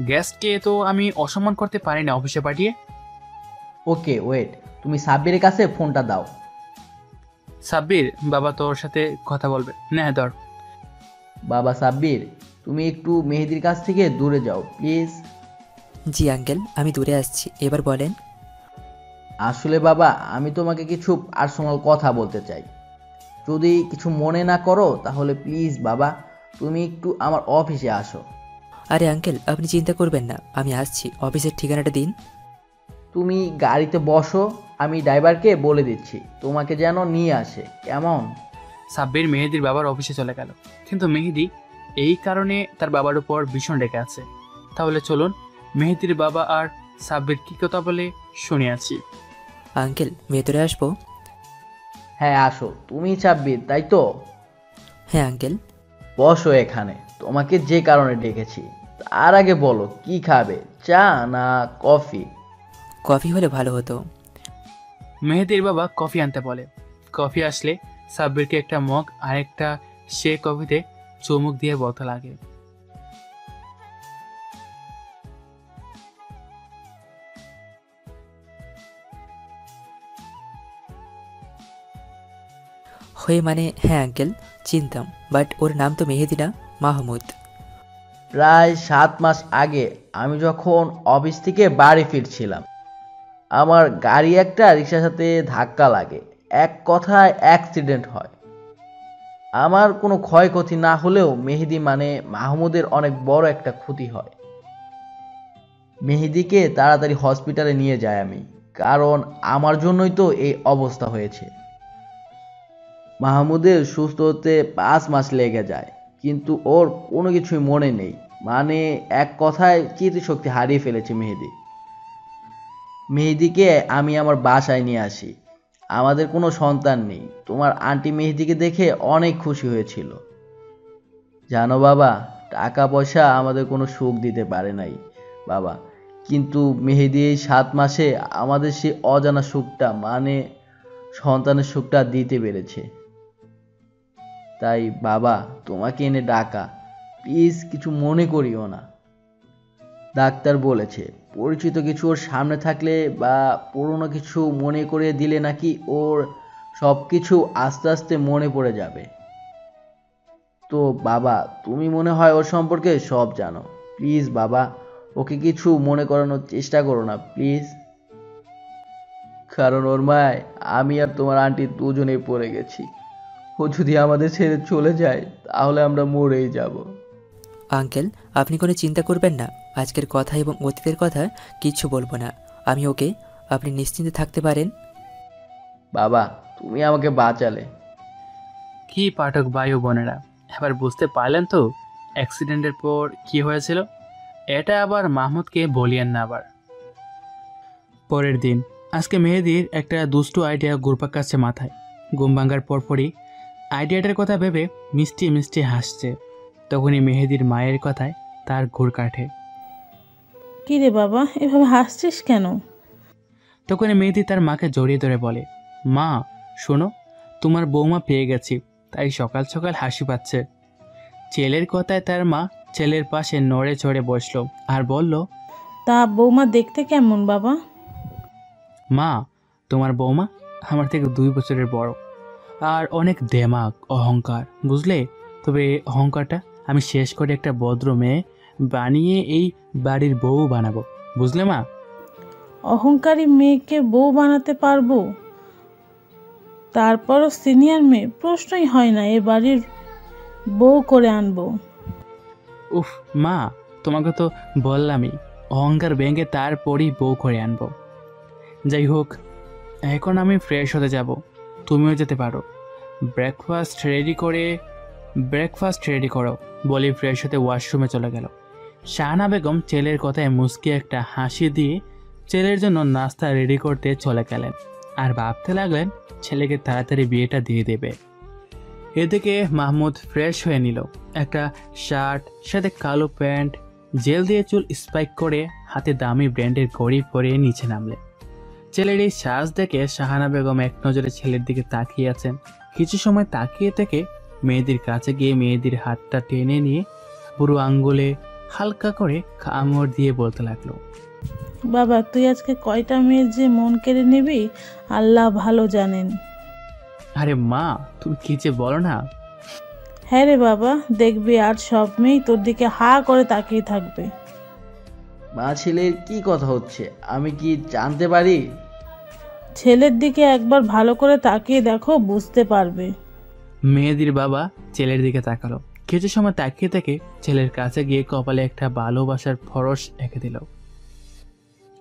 গেস্টকে তো আমি অসম্মান করতে পারি না অফিসে পাঠিয়ে। ওকে ওয়েট, তুমি সাব্বিরের কাছে ফোনটা দাও। সাব্বির, বাবা তোর সাথে কথা বলবে। না ধর। বাবা সাব্বির, তুমি একটু মেহেদির কাছ থেকে দূরে যাও প্লিজ। জি আঙ্কেল, আমি দূরে আসছি। এবার বলেন। আসলে বাবা, আমি তোমাকে কিছু পার্সোনাল কথা বলতে চাই। যদি কিছু মনে না করো তাহলে প্লিজ বাবা, তুমি একটু আমার অফিসে আসো। আরে আঙ্কেল, আপনি চিন্তা করবেন না, আমি আসছি। অফিসের ঠিকানাটা দিন। তুমি গাড়িতে বসো, আমি ড্রাইভারকে বলে দিচ্ছি তোমাকে যেন নিয়ে আসে, কেমন? সাব্বির মেহেদির বাবার অফিসে চলে গেল। কিন্তু মেহেদি এই কারণে তার বাবার উপর ভীষণ রেগে আছে। তাহলে চলুন মেহেদির বাবা আর সাব্বির কি কথা বলে শুনে আছি। আঙ্কেল, ভেতরে আসবো? হ্যাঁ আসো, তুমি সাব্বির তাই তো? হ্যাঁ আঙ্কেল। বসো এখানে, তোমাকে যে কারণে ডেকেছি। তার আগে বলো কি খাবে, চা না কফি? কফি হলে ভালো হতো। মেহেদির বাবা কফি আনতে বলে। কফি আসলে সাব্বিরকে একটা মগ আর একটা সে কফিতে চুমুক দিয়ে বলতে লাগে, হয়ে মানে? হ্যাঁ আঙ্কেল, চিনতাম, বাট ওর নাম তো মেহেদি না, মাহমুদ। প্রায় 7 মাস আগে আমি যখন অফিস থেকে বাড়ি ফিরছিলাম, আমার গাড়ি একটা রিক্সার সাথে ধাক্কা লাগে। এক কথায় অ্যাক্সিডেন্ট হয়। আমার কোনো ক্ষয়ক্ষতি না হলেও মেহেদি মানে মাহমুদের অনেক বড় একটা ক্ষতি হয়। মেহেদিকে তাড়াতাড়ি হসপিটালে নিয়ে যাই আমি, কারণ আমার জন্যই তো এই অবস্থা হয়েছে। মাহমুদের সুস্থ হতে 5 মাস লেগে যায়, কিন্তু ওর কোনো কিছুই মনে নেই। মানে এক কথায় স্মৃতিশক্তি হারিয়ে ফেলেছে মেহেদি। মেহেদিকে আমি আমার বাসায় নিয়ে আসি। আমাদের কোনো সন্তান নেই। তোমার আন্টি মেহেদিকে দেখে অনেক খুশি হয়েছিল। জানো বাবা, টাকা পয়সা আমাদের কোনো সুখ দিতে পারে নাই বাবা, কিন্তু মেহেদি এই 7 মাসে আমাদের সেই অজানা সুখটা মানে সন্তানের সুখটা দিতে পেরেছে। তাই বাবা, তোমাকে এনে ডাকা, প্লিজ কিছু মনে করিও না। ডাক্তার বলেছে পরিচিত কিছু ওর সামনে থাকলে বা পুরনো কিছু মনে করিয়ে দিলে নাকি ওর সব কিছু আস্তে আস্তে মনে পড়ে যাবে। তো বাবা, তুমি মনে হয় ওর সম্পর্কে সব জানো, প্লিজ বাবা, ওকে কিছু মনে করানোর চেষ্টা করো না প্লিজ। কারণ ওর মায় আমি আর তোমার আন্টি দুজনেই পড়ে গেছি। ও যদি আমাদের ছেড়ে চলে যায় তাহলে আমরা মরেই যাব। আঙ্কেল, আপনি কোনো চিন্তা করবেন না। আজকের কথা এবং অতীতের কথা কিচ্ছু বলবো না। আমি ওকে, আপনি নিশ্চিন্তে থাকতে পারেন। বাবা, তুমি আমাকে বাঁচালে। কি পাঠক ভাই ও বোনেরা, এবার বুঝতে পারলেন তো অ্যাক্সিডেন্টের পর কি হয়েছিল? এটা আবার মাহমুদকে বলিয়েন না আবার। পরের দিন, আজকে মেহেদির একটা দুষ্টু আইডিয়া ঘুরপাক কাছে মাথায়। ঘুম ভাঙার পরপরই আইডিয়াটার কথা ভেবে মিষ্টি মিষ্টি হাসছে। তখনই মেহেদির মায়ের কথায় তার ঘুর কাটে। কি রে বাবা, এভাবে হাসছিস কেন? তখনই মেহেদি তার মাকে জড়িয়ে ধরে বলে, মা শোনো, তোমার বৌমা পেয়ে গেছি, তাই সকাল সকাল হাসি পাচ্ছে। ছেলের কথায় তার মা ছেলের পাশে নড়ে চড়ে বসলো আর বলল, তা বৌমা দেখতে কেমন বাবা? মা, তোমার বৌমা আমার থেকে 2 বছরের বড় আর অনেক দেমাগ, অহংকার, বুঝলে? তবে অহংকারটা আমি শেষ করে একটা ভদ্র মেয়ে বানিয়ে এই বাড়ির বউ বানাবো, বুঝলে মা? অহংকারী মেয়েকে বউ বানাতে পারবো? তারপরও সিনিয়র মেয়ে, প্রশ্নই হয় না এ বাড়ির বউ করে আনবো। উফ মা, তোমাকে তো বললামই, অহংকার ভেঙে তারপরই বউ করে আনবো। যাই হোক, এখন আমি ফ্রেশ হতে যাব, তুমিও যেতে পারো। ব্রেকফাস্ট রেডি করো বলে ফ্রেশ হতে ওয়াশরুমে চলে গেল। শাহানা বেগম ছেলের কথায় মুচকি একটা হাসি দিয়ে ছেলের জন্য নাস্তা রেডি করতে চলে গেলেন আর ভাবতে লাগলেন ছেলেকে তাড়াতাড়ি বিয়েটা দিয়ে দেবে। এদিকে মাহমুদ ফ্রেশ হয়ে নিল, একটা শার্ট সাথে কালো প্যান্ট, জেল দিয়ে চুল স্পাইক করে হাতে দামি ব্র্যান্ডের ঘড়ি পরিয়ে নিচে নামলেন। ছেলের এই সাজ দেখে শাহানা বেগম এক নজরে ছেলের দিকে তাকিয়ে আছেন। কিছু সময় তাকিয়ে থেকে মেয়েদির কাছে গিয়ে মেয়েদির হাতটা টেনে নিয়ে বুড়ো আঙ্গুলে হালকা করে কামড় দিয়ে বলতে লাগলো, বাবা, তুই আজকে কয়টা মেয়ের যে মন কেড়ে নিবি আল্লাহ ভালো জানেন। আরে মা, তুমি কি যে বলো না। হ্যাঁ রে বাবা, দেখবি আর সব মেয়েই তোর দিকে হা করে তাকিয়ে থাকবে। মা, ছেলের কি কথা হচ্ছে আমি কি জানতে পারি? ছেলের দিকে একবার ভালো করে তাকিয়ে দেখো, বুঝতে পারবে। মেয়েদির বাবা ছেলের দিকে তাকালো। কিছু সময় তাকিয়ে থেকে ছেলের কাছে গিয়ে কপালে একটা ভালোবাসার ফরস এঁকে দিল।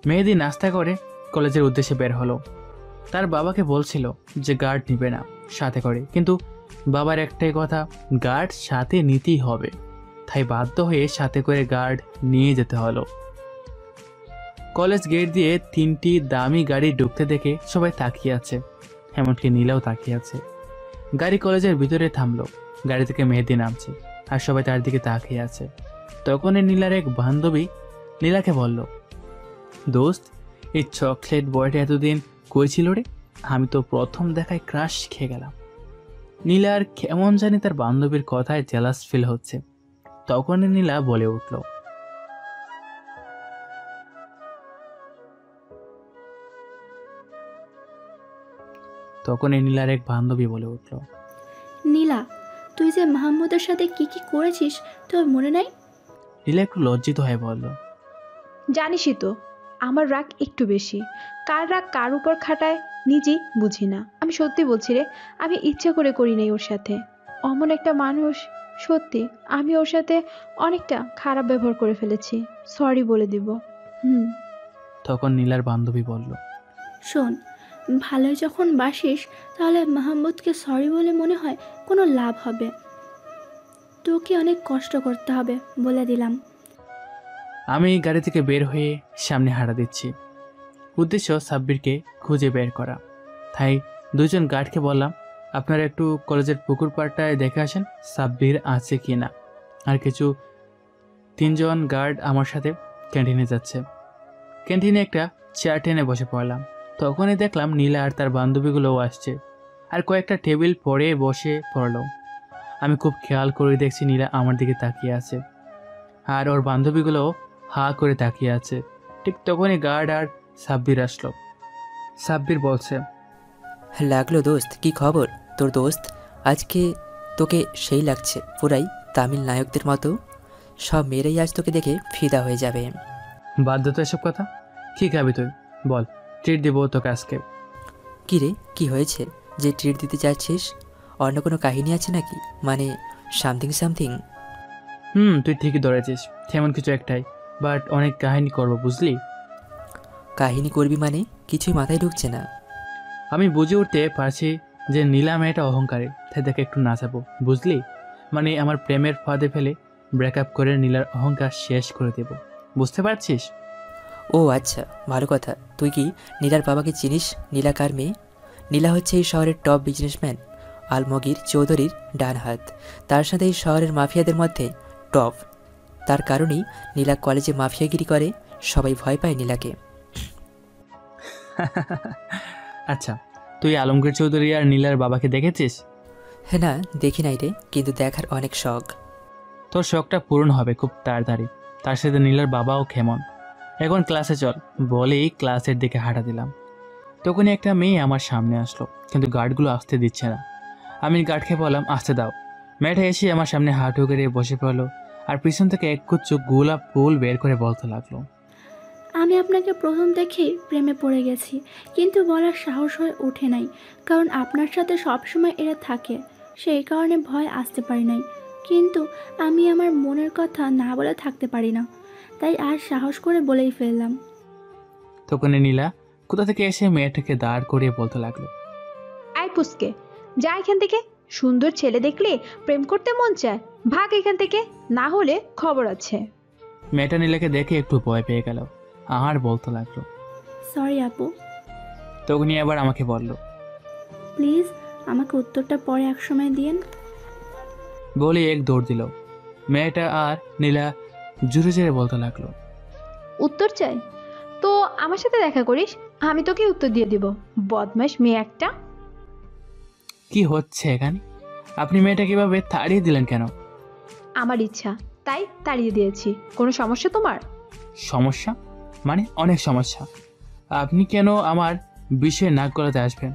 মেহেদি নাস্তা করে কলেজের উদ্দেশ্যে বের হলো। তার বাবাকে বলছিল যে গার্ড নিবে না সাথে করে, কিন্তু বাবার একটাই কথা, গার্ড সাথে নিতেই হবে। তাই বাধ্য হয়ে সাথে করে গার্ড নিয়ে যেতে হলো। কলেজ গেট দিয়ে 3টি দামি গাড়ি ঢুকতে দেখে সবাই তাকিয়ে আছে, এমনকি নীলাও তাকিয়ে আছে। গাড়ি কলেজের ভিতরে থামলো, গাড়ি থেকে মেহেদি নামছে আর সবাই তার দিকে তাকিয়ে আছে। তখনই নীলার এক বান্ধবী নীলাকে বলল, দোস্ত, এই চকলেট বয়টা এতদিন কই ছিল রে? আমি তো প্রথম দেখায় ক্রাশ খেয়ে গেলাম। নীলার কেমন জানি তার বান্ধবীর কথায় জেলাস ফিল হচ্ছে। তখনই নীলা বলে উঠল, নীলার এক বান্ধবী বলে উঠল, নীলা, তুই যে মাহমুদের সাথে কি কি করেছিস তোর মনে নাই? নীলা একটু লজ্জিত হয়ে বলল, জানিসই তো আমার রাগ একটু বেশি। কার রাগ কার উপর খাটায় নিজেই বুঝি না। আমি সত্যি বলছি রে, আমি ইচ্ছে করে করি নাই ওর সাথে। অমন একটা মানুষ, সত্যি আমি ওর সাথে অনেকটা খারাপ ব্যবহার করে ফেলেছি। সরি বলে দিব। তখন নীলার বান্ধবী বলল, শোন, ভালোই যখন বাসিস তাহলে মাহমুদকে সরি বলে মনে হয় কোনো লাভ হবে? তোকে অনেক কষ্ট করতে হবে, বলে দিলাম। আমি গাড়ি থেকে বের হয়ে সামনে হাঁটা দিচ্ছি। উদ্দেশ্য সাব্বিরকে খুঁজে বের করা। তাই 2জন গার্ডকে বললাম, আপনারা একটু কলেজের পুকুর পাড়টায় দেখে আসেন সাব্বির আছে কি না। আর কিছু 3জন গার্ড আমার সাথে ক্যান্টিনে যাচ্ছে। ক্যান্টিনে একটা চেয়ার টেনে বসে পড়লাম। তখনই দেখলাম নীলা আর তার বান্ধবীগুলোও আসছে আর কয়েকটা টেবিল পরে বসে পড়ল। আমি খুব খেয়াল করে দেখছি নীলা আমার দিকে তাকিয়ে আছে আর ওর বান্ধবীগুলোও হা করে তাকিয়ে আছে। ঠিক তখনই গার্ড আর সাব্বির আসলো। সাব্বির বলছে, লাগলো দোস্ত, কি খবর তোর দোস্ত? আজকে তোকে সেই লাগছে, পুরাই তামিল নায়কদের মতো। সব মেয়েরাই আজ তোকে দেখে ফিদা হয়ে যাবে। বাধ্য তো এসব কথা। কি খাবি তুই বল, ট্রিট দিব তোকে আজকে। কী রে, কী হয়েছে যে ট্রিট দিতে চাচ্ছিস? অন্য কোনো কাহিনী আছে নাকি, মানে সামথিং সামথিং? তুই ঠিকই ধরেছিস, তেমন কিছু একটাই, বাট অনেক কাহিনী করবো বুঝলি। কাহিনী করবি মানে? কিছুই মাথায় ঢুকছে না। আমি বুঝে উঠতে পারছি যে নীলা মেয়েটা অহংকারী, তাই দেখে একটু নাচাবো বুঝলি। মানে আমার প্রেমের ফাঁদে ফেলে ব্রেকআপ করে নীলার অহংকার শেষ করে দেব, বুঝতে পারছিস? ও আচ্ছা, ভালো কথা। তুই কি নীলার বাবাকে চিনিস? নীলা কার মেয়ে? নীলা হচ্ছে এই শহরের টপ বিজনেসম্যান আলমগীর চৌধুরীর ডান হাত। তার সাথে এই শহরের মাফিয়াদের মধ্যে টপ। তার কারণেই নীলা কলেজে মাফিয়াগিরি করে, সবাই ভয় পায় নীলাকে। আচ্ছা, তুই আলমগীর চৌধুরী আর নীলার বাবাকে দেখেছিস? হ্যাঁ, না দেখি নাই রে, কিন্তু দেখার অনেক শখ। তোর শখটা পূরণ হবে খুব তাড়াতাড়ি। তার সাথে নীলার বাবাও কেমন। এখন ক্লাসে চল বলেই ক্লাসের দিকে হাঁটা দিলাম। তখনই একটা মেয়ে আমার সামনে আসলো, কিন্তু গার্ডগুলো আসতে দিচ্ছে না। আমি গার্ডকে বললাম আসতে দাও। মেয়েটা এসে আমার সামনে হাঁটু গেড়ে বসে পড়লো আর পিছন থেকে একগুচ্ছ গোলাপ ফুল বের করে বলতে লাগলো, আমি আপনাকে প্রথম দেখেই প্রেমে পড়ে গেছি, কিন্তু বলার সাহস হয়ে ওঠে নাই, কারণ আপনার সাথে সবসময় এরা থাকে, সেই কারণে ভয় আসতে পারি নাই। কিন্তু আমি আমার মনের কথা না বলে থাকতে পারি না, তাই আর সাহস করে বলেই ফেললাম। তখনই নীলা কোথা থেকে এসে মেয়েটাকে দাঁড় করিয়ে বলতে লাগলো, আয় পুচকে, যা এখান থেকে। সুন্দর ছেলে দেখলে প্রেম করতে মন চায়, ভাগ এখান থেকে, না হলে খবর আছে। মেয়েটা নীলাকে দেখে একটু ভয় পেয়ে গেল আর বলতে লাগলো, সরি আপু, তখনই আবার আমাকে বলল, প্লিজ আমাকে উত্তরটা পরে একসময় দিয়েন। বলে এক দৌড় দিল। মেয়েটা আর নীলা জোরে জোরে বলতে লাগলো, উত্তর চাই তো আমার সাথে দেখা করিস, আমি তোকে উত্তর দিয়ে দিব, বদমাশ মেয়ে একটা। কি হচ্ছে এখানে? আপনি মেয়েটা কিভাবে তাড়িয়ে দিলেন কেন? আমার ইচ্ছা তাই তাড়িয়ে দিয়েছি। কোনো সমস্যা তোমার? সমস্যা মানে অনেক সমস্যা। আপনি কেন আমার বিষয়ে নাক গলাতে আসবেন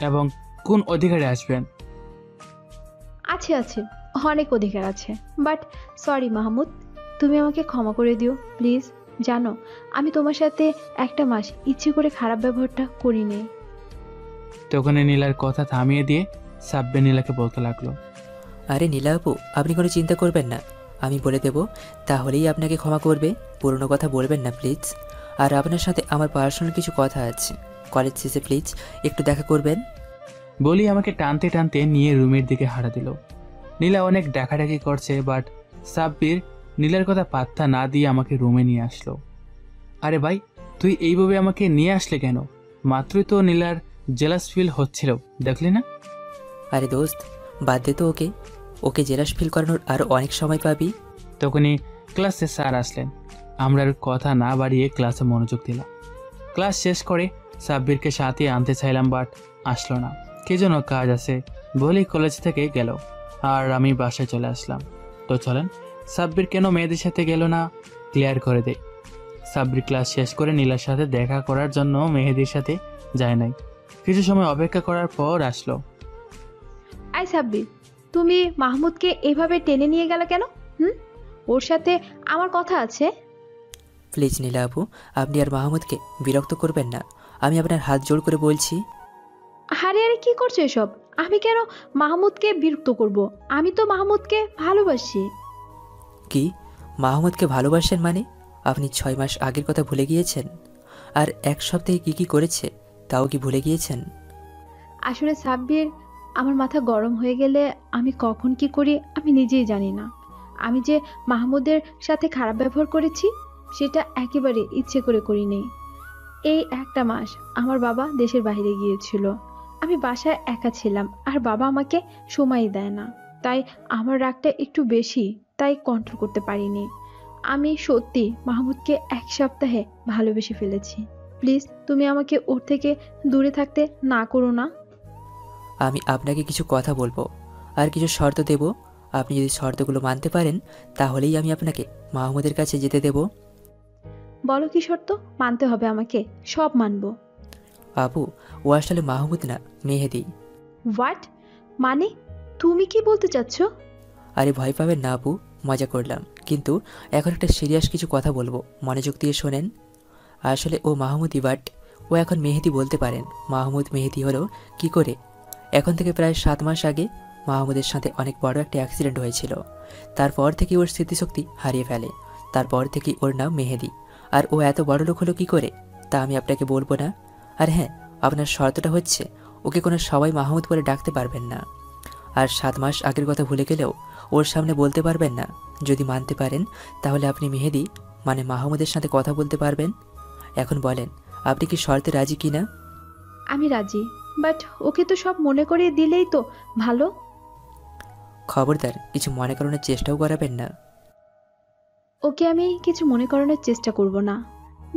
এবং কোন অধিকারে আসবেন? আছে আছে, অনেক অধিকার আছে, বাট সরি মাহমুদ, তুমি আমাকে ক্ষমা করে দিও প্লিজ। জানো আমি তোমার সাথে একটা মাস ইচ্ছে করে খারাপ ব্যবহারটা করিনি। তখন নীলার কথা থামিয়ে দিয়ে সাব্বির নীলাকে বলতে লাগলো, আরে নীলা আপু, আপনি কোনো চিন্তা করবেন না, আমি বলে দেব, তাহলেই আপনাকে ক্ষমা করবে। পুরনো কথা বলবেন না প্লিজ। আর আপনার সাথে আমার পার্সোনাল কিছু কথা আছে, কলেজ শেষে প্লিজ একটু দেখা করবেন। বলি আমাকে টানতে টানতে নিয়ে রুমের দিকে হাঁটা দিল। নীলা অনেক ডাকাডাকি করছে, বাট সাব্বির নীলার কথা পাত্তা না দিয়ে আমাকে রুমে নিয়ে আসলো। আরে ভাই, তুই এইভাবে আমাকে নিয়ে আসলে কেন? মাত্রই তো নীলার জেলাস ফিল হচ্ছিল, দেখলি না? আরে দোস্ত, বাদ দে তো ওকে, ওকে জেলাস ফিল করানোর আরও অনেক সময় পাবি। তখনই ক্লাসে স্যার আসলেন। আমরা আর কথা না বাড়িয়ে ক্লাসে মনোযোগ দিলাম। ক্লাস শেষ করে সাব্বিরকে সাথে আনতে চাইলাম, বাট আসলো না। কে যেন কাজ আছে বলেই কলেজ থেকে গেল আর আমি বাসায় চলে আসলাম। তো চলেন সাব্বির কেন মেয়েদের সাথে গেল না ক্লিয়ার করে দেই। সাব্বির ক্লাস শেষ করে নীলার সাথে দেখা করার জন্য মেহেদির সাথে যায় নাই। কিছু সময় অপেক্ষা করার পর আসলো। আই সাব্বির, তুমি মাহমুদকে এভাবে টেনে নিয়ে গেলে কেন? ওর সাথে আমার কথা আছে। প্লিজ নীলা আপু, আপনি আর মাহমুদকে বিরক্ত করবেন না, আমি আপনার হাত জোড় করে বলছি। আরে আরে কি করছো এসব? আমি কেন মাহমুদকে বিরক্ত করব? আমি তো মাহমুদকে ভালোবাসি। কি মাহমুদকে ভালোবাসেন মানে? আপনি 6 মাস আগের কথা ভুলে গিয়েছেন? আর এক সপ্তাহে কি কি করেছে তাও কি ভুলে গিয়েছেন? আসলে সাব্বির, আমার মাথা গরম হয়ে গেলে আমি কখন কি করি আমি নিজেই জানি না। আমি যে মাহমুদের সাথে খারাপ ব্যবহার করেছি সেটা একেবারে ইচ্ছে করে করিনি। এই একটা মাস আমার বাবা দেশের বাইরে গিয়েছিল, আমি বাসায় একা ছিলাম আর বাবা আমাকে সময় দেয় না, তাই আমার রাগটা একটু বেশি, তাই কন্ট্রোল করতে পারিনি। আমি সত্যি মাহমুদকে এক সপ্তাহে ভালোবেসে ফেলেছি। প্লিজ তুমি আমাকে ওর থেকে দূরে থাকতে না করো না। আমি আপনাকে কিছু কথা বলবো আর কিছু শর্ত দেব, আপনি যদি শর্তগুলো মানতে পারেন তাহলেই আমি আপনাকে মাহমুদের কাছে যেতে দেব। বলো কি শর্ত? মানতে হবে আমাকে, সব মানবো। আপু, ও আসলে মাহমুদ না, মেহেদি। হোয়াট? মানে তুমি কি বলতে চাচ্ছ? আরে ভয় পাবেন না আপু, মজা করলাম। কিন্তু এখন একটা সিরিয়াস কিছু কথা বলবো, মনোযোগ দিয়ে শোনেন। আসলে ও মাহমুদি, বাট ও এখন মেহেদি বলতে পারেন। মাহমুদ মেহেদি হলো কি করে? এখন থেকে প্রায় 7 মাস আগে মাহমুদের সাথে অনেক বড় একটা অ্যাক্সিডেন্ট হয়েছিল। তারপর থেকে ওর স্মৃতিশক্তি হারিয়ে ফেলে। তারপর থেকে ওর নাম মেহেদি। আর ও এত বড় লোক হলো কী করে তা আমি আপনাকে বলবো না। আর হ্যাঁ, আপনার শর্তটা হচ্ছে ওকে কোনো সবাই মাহমুদ বলে ডাকতে পারবেন না। আর 7 মাস আগের কথা ভুলে গেলেও ওর সামনে বলতে পারবেন না। যদি মানতে পারেন তাহলে আপনি মেহেদি মানে মাহমুদের সাথে কথা বলতে পারবেন। এখন বলেন, আপনি কি শর্তে রাজি কি না? আমি রাজি, বাট ওকে তো সব মনে করিয়ে দিলেই তো ভালো। খবরদার কিছু মনে করানোর চেষ্টাও করাবেন না। ওকে আমি কিছু মনে করানোর চেষ্টা করব না।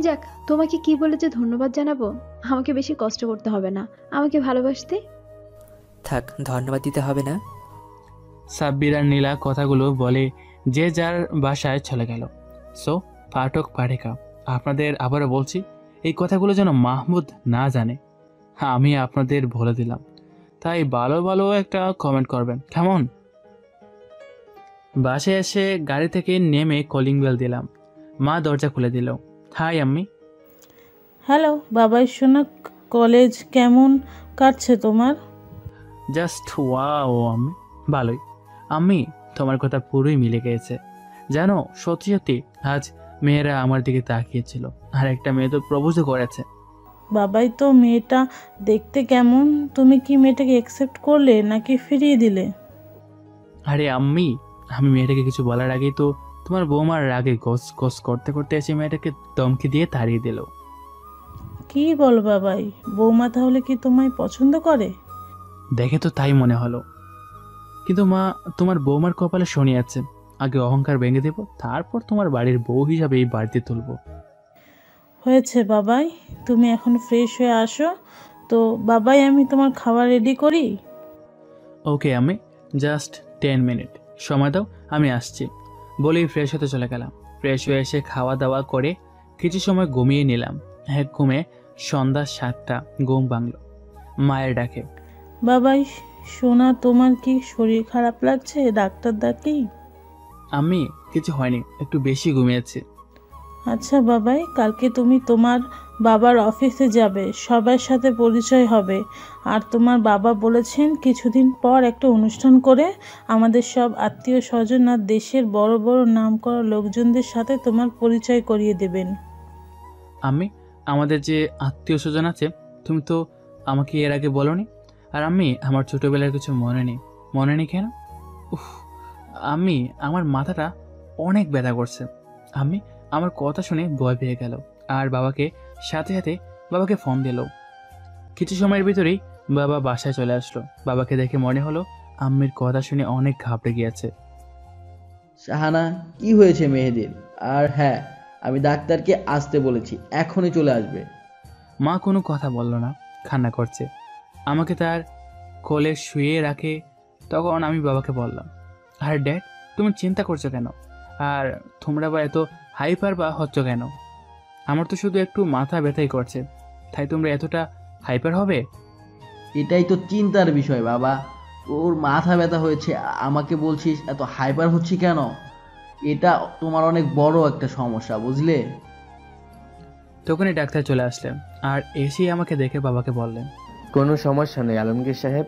যাক, তোমাকে কি বলে যে ধন্যবাদ জানাবো। আমাকে বেশি কষ্ট করতে হবে না আমাকে ভালোবাসতে। থাক, ধন্যবাদ দিতে হবে না। সাব্বির আর নীলা কথাগুলো বলে যে যার বাসায় চলে গেল। সো পাঠক পাঠিকা, আপনাদের আবারও বলছি, এই কথাগুলো যেন মাহমুদ না জানে। হ্যাঁ, আমি আপনাদের বলে দিলাম, তাই ভালো ভালো একটা কমেন্ট করবেন, কেমন? বাসে এসে গাড়ি থেকে নেমে কলিং বেল দিলাম। মা দরজা খুলে দিল। হাই আম্মি। হ্যালো বাবাই সোনা, কলেজ কেমন কাটছে তোমার? জাস্ট ওয়াও আম্মি, ভালোই। আম্মি, তোমার কথা পুরোই মিলে গিয়েছে। জানো, সত্যি সত্যি আজ মেয়েরা আমার দিকে তাকিয়েছিল, আর একটা মেয়ে তো প্রপোজও করেছে। বাবাই তো মেয়েটা দেখতে কেমন? তুমি কি মেয়েটাকে অ্যাকসেপ্ট করলে নাকি ফিরিয়ে দিলে? আরে আম্মি, আমি মেয়েটাকে কিছু বলার আগেই তো তোমার বৌমার রাগে গস গস করতে করতে এসে মেয়েটাকে ধমকি দিয়ে তাড়িয়ে দিল। কি বল বাবাই, বৌমা তাহলে কি তোমায় পছন্দ করে? দেখে তো তাই মনে হলো, কিন্তু মা, তোমার বৌমার কপালে শনি আছে। আগে অহংকার ভেঙে দেব, তারপর তোমার বাড়ির বউ হিসাবে এই বাড়িতে তুলবো। হয়েছে বাবাই, তুমি এখন ফ্রেশ হয়ে আসো তো। বাবাই, আমি তোমার খাবার রেডি করি। ওকে আমি জাস্ট 10 মিনিট সময় দাও, আমি আসছি বলেই ফ্রেশ হতে চলে গেলাম। ফ্রেশ হয়ে এসে খাওয়া দাওয়া করে কিছু সময় ঘুমিয়ে নিলাম। এক ঘুমে সন্ধ্যা 7টা ঘুম ভাঙল মায়ের ডাকে। বাবাই সোনা, তোমার কি শরীর খারাপ লাগছে? ডাক্তার ডাকি? আমি কিছু হয়নি, একটু বেশি ঘুমিয়েছি। আচ্ছা বাবাই, কালকে তুমি তোমার বাবার অফিসে যাবে, সবার সাথে পরিচয় হবে। আর তোমার বাবা বলেছেন কিছুদিন পর একটা অনুষ্ঠান করে আমাদের সব আত্মীয় স্বজন আর দেশের বড় বড় নামকরা লোকজনদের সাথে তোমার পরিচয় করিয়ে দেবেন। আমি, আমাদের যে আত্মীয় স্বজন আছে, তুমি তো আমাকে এর আগে বলোনি। আর আমি, আমার ছোটবেলার কিছু মনে নেই। মনে নেই কেন? উফ, আমি, আমার মাথাটা অনেক ব্যথা করছে। আমি, আমার কথা শুনে ভয় পেয়ে গেল আর বাবাকে সাথে সাথে বাবাকে ফোন দিল। কিছু সময়ের ভিতরেই বাবা বাসায় চলে আসলো। বাবাকে দেখে মনে হলো আম্মির কথা শুনে অনেক ঘাবড়ে গিয়েছে। শাহানা, কি হয়েছে মেহেদির? আর হ্যাঁ, আমি ডাক্তারকে আসতে বলেছি, এখনই চলে আসবে। মা কোনো কথা বলল না, কান্না করছে। আমাকে তার কোলে শুয়ে রাখে। তখন আমি বাবাকে বললাম, আর ড্যাড, তুমি চিন্তা করছো কেন? আর তোমরা বা এত হাইপার বা হচ্ছ কেন? আমার তো শুধু একটু মাথা ব্যথাই করছে, তাই তোমরা এতটা হাইপার হবে? এটাই তো চিন্তার বিষয় বাবা। ওর মাথা ব্যথা হয়েছে, আমাকে বলছিস এত হাইপার হচ্ছি কেন? এটা তোমার অনেক বড় একটা সমস্যা, বুঝলে? তখনই ডাক্তার চলে আসলেন আর এসেই আমাকে দেখে বাবাকে বললেন, কোনো সমস্যা নেই আলমগীর সাহেব,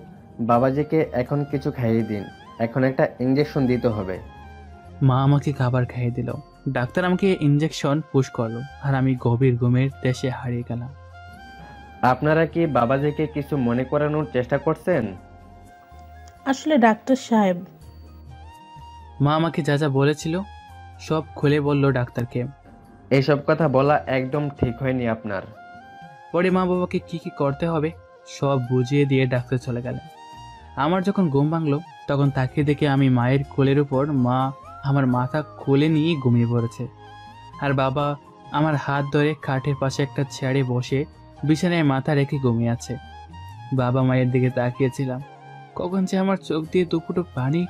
বাবাজিকে এখন কিছু খাইয়ে দিন, এখন একটা ইঞ্জেকশন দিতে হবে। মা আমাকে খাবার খাইয়ে দিল। ডাক্তার আমাকে ইঞ্জেকশন পুশ করলো আর আমি গভীর ঘুমের দেশে হারিয়ে গেলাম। আপনারা কি বাবাজিকে কিছু মনে করানোর চেষ্টা করছেন? আসলে ডাক্তার সাহেব, মা আমাকে যা যা বলেছিল সব খুলে বলল ডাক্তারকে। এইসব কথা বলা একদম ঠিক হয়নি আপনার। পরে মা বাবাকে কি কি করতে হবে সব বুঝিয়ে দিয়ে ডাক্তার চলে গেলেন। আমার যখন ঘুম ভাঙলো তখন তাকিয়ে দেখে আমি মায়ের কোলের উপর, মা আমার মাথা খুলে নিয়ে ঘুমিয়ে পড়েছে। আর বাবা আমার হাত ধরে কাঠের পাশে একটা চেয়ারে বসে বিছানায় মাথা রেখে ঘুমিয়ে আছে। বাবা মায়ের দিকে তাকিয়েছিলাম, কখন যে আমার চোখ দিয়ে দুপুটো পানি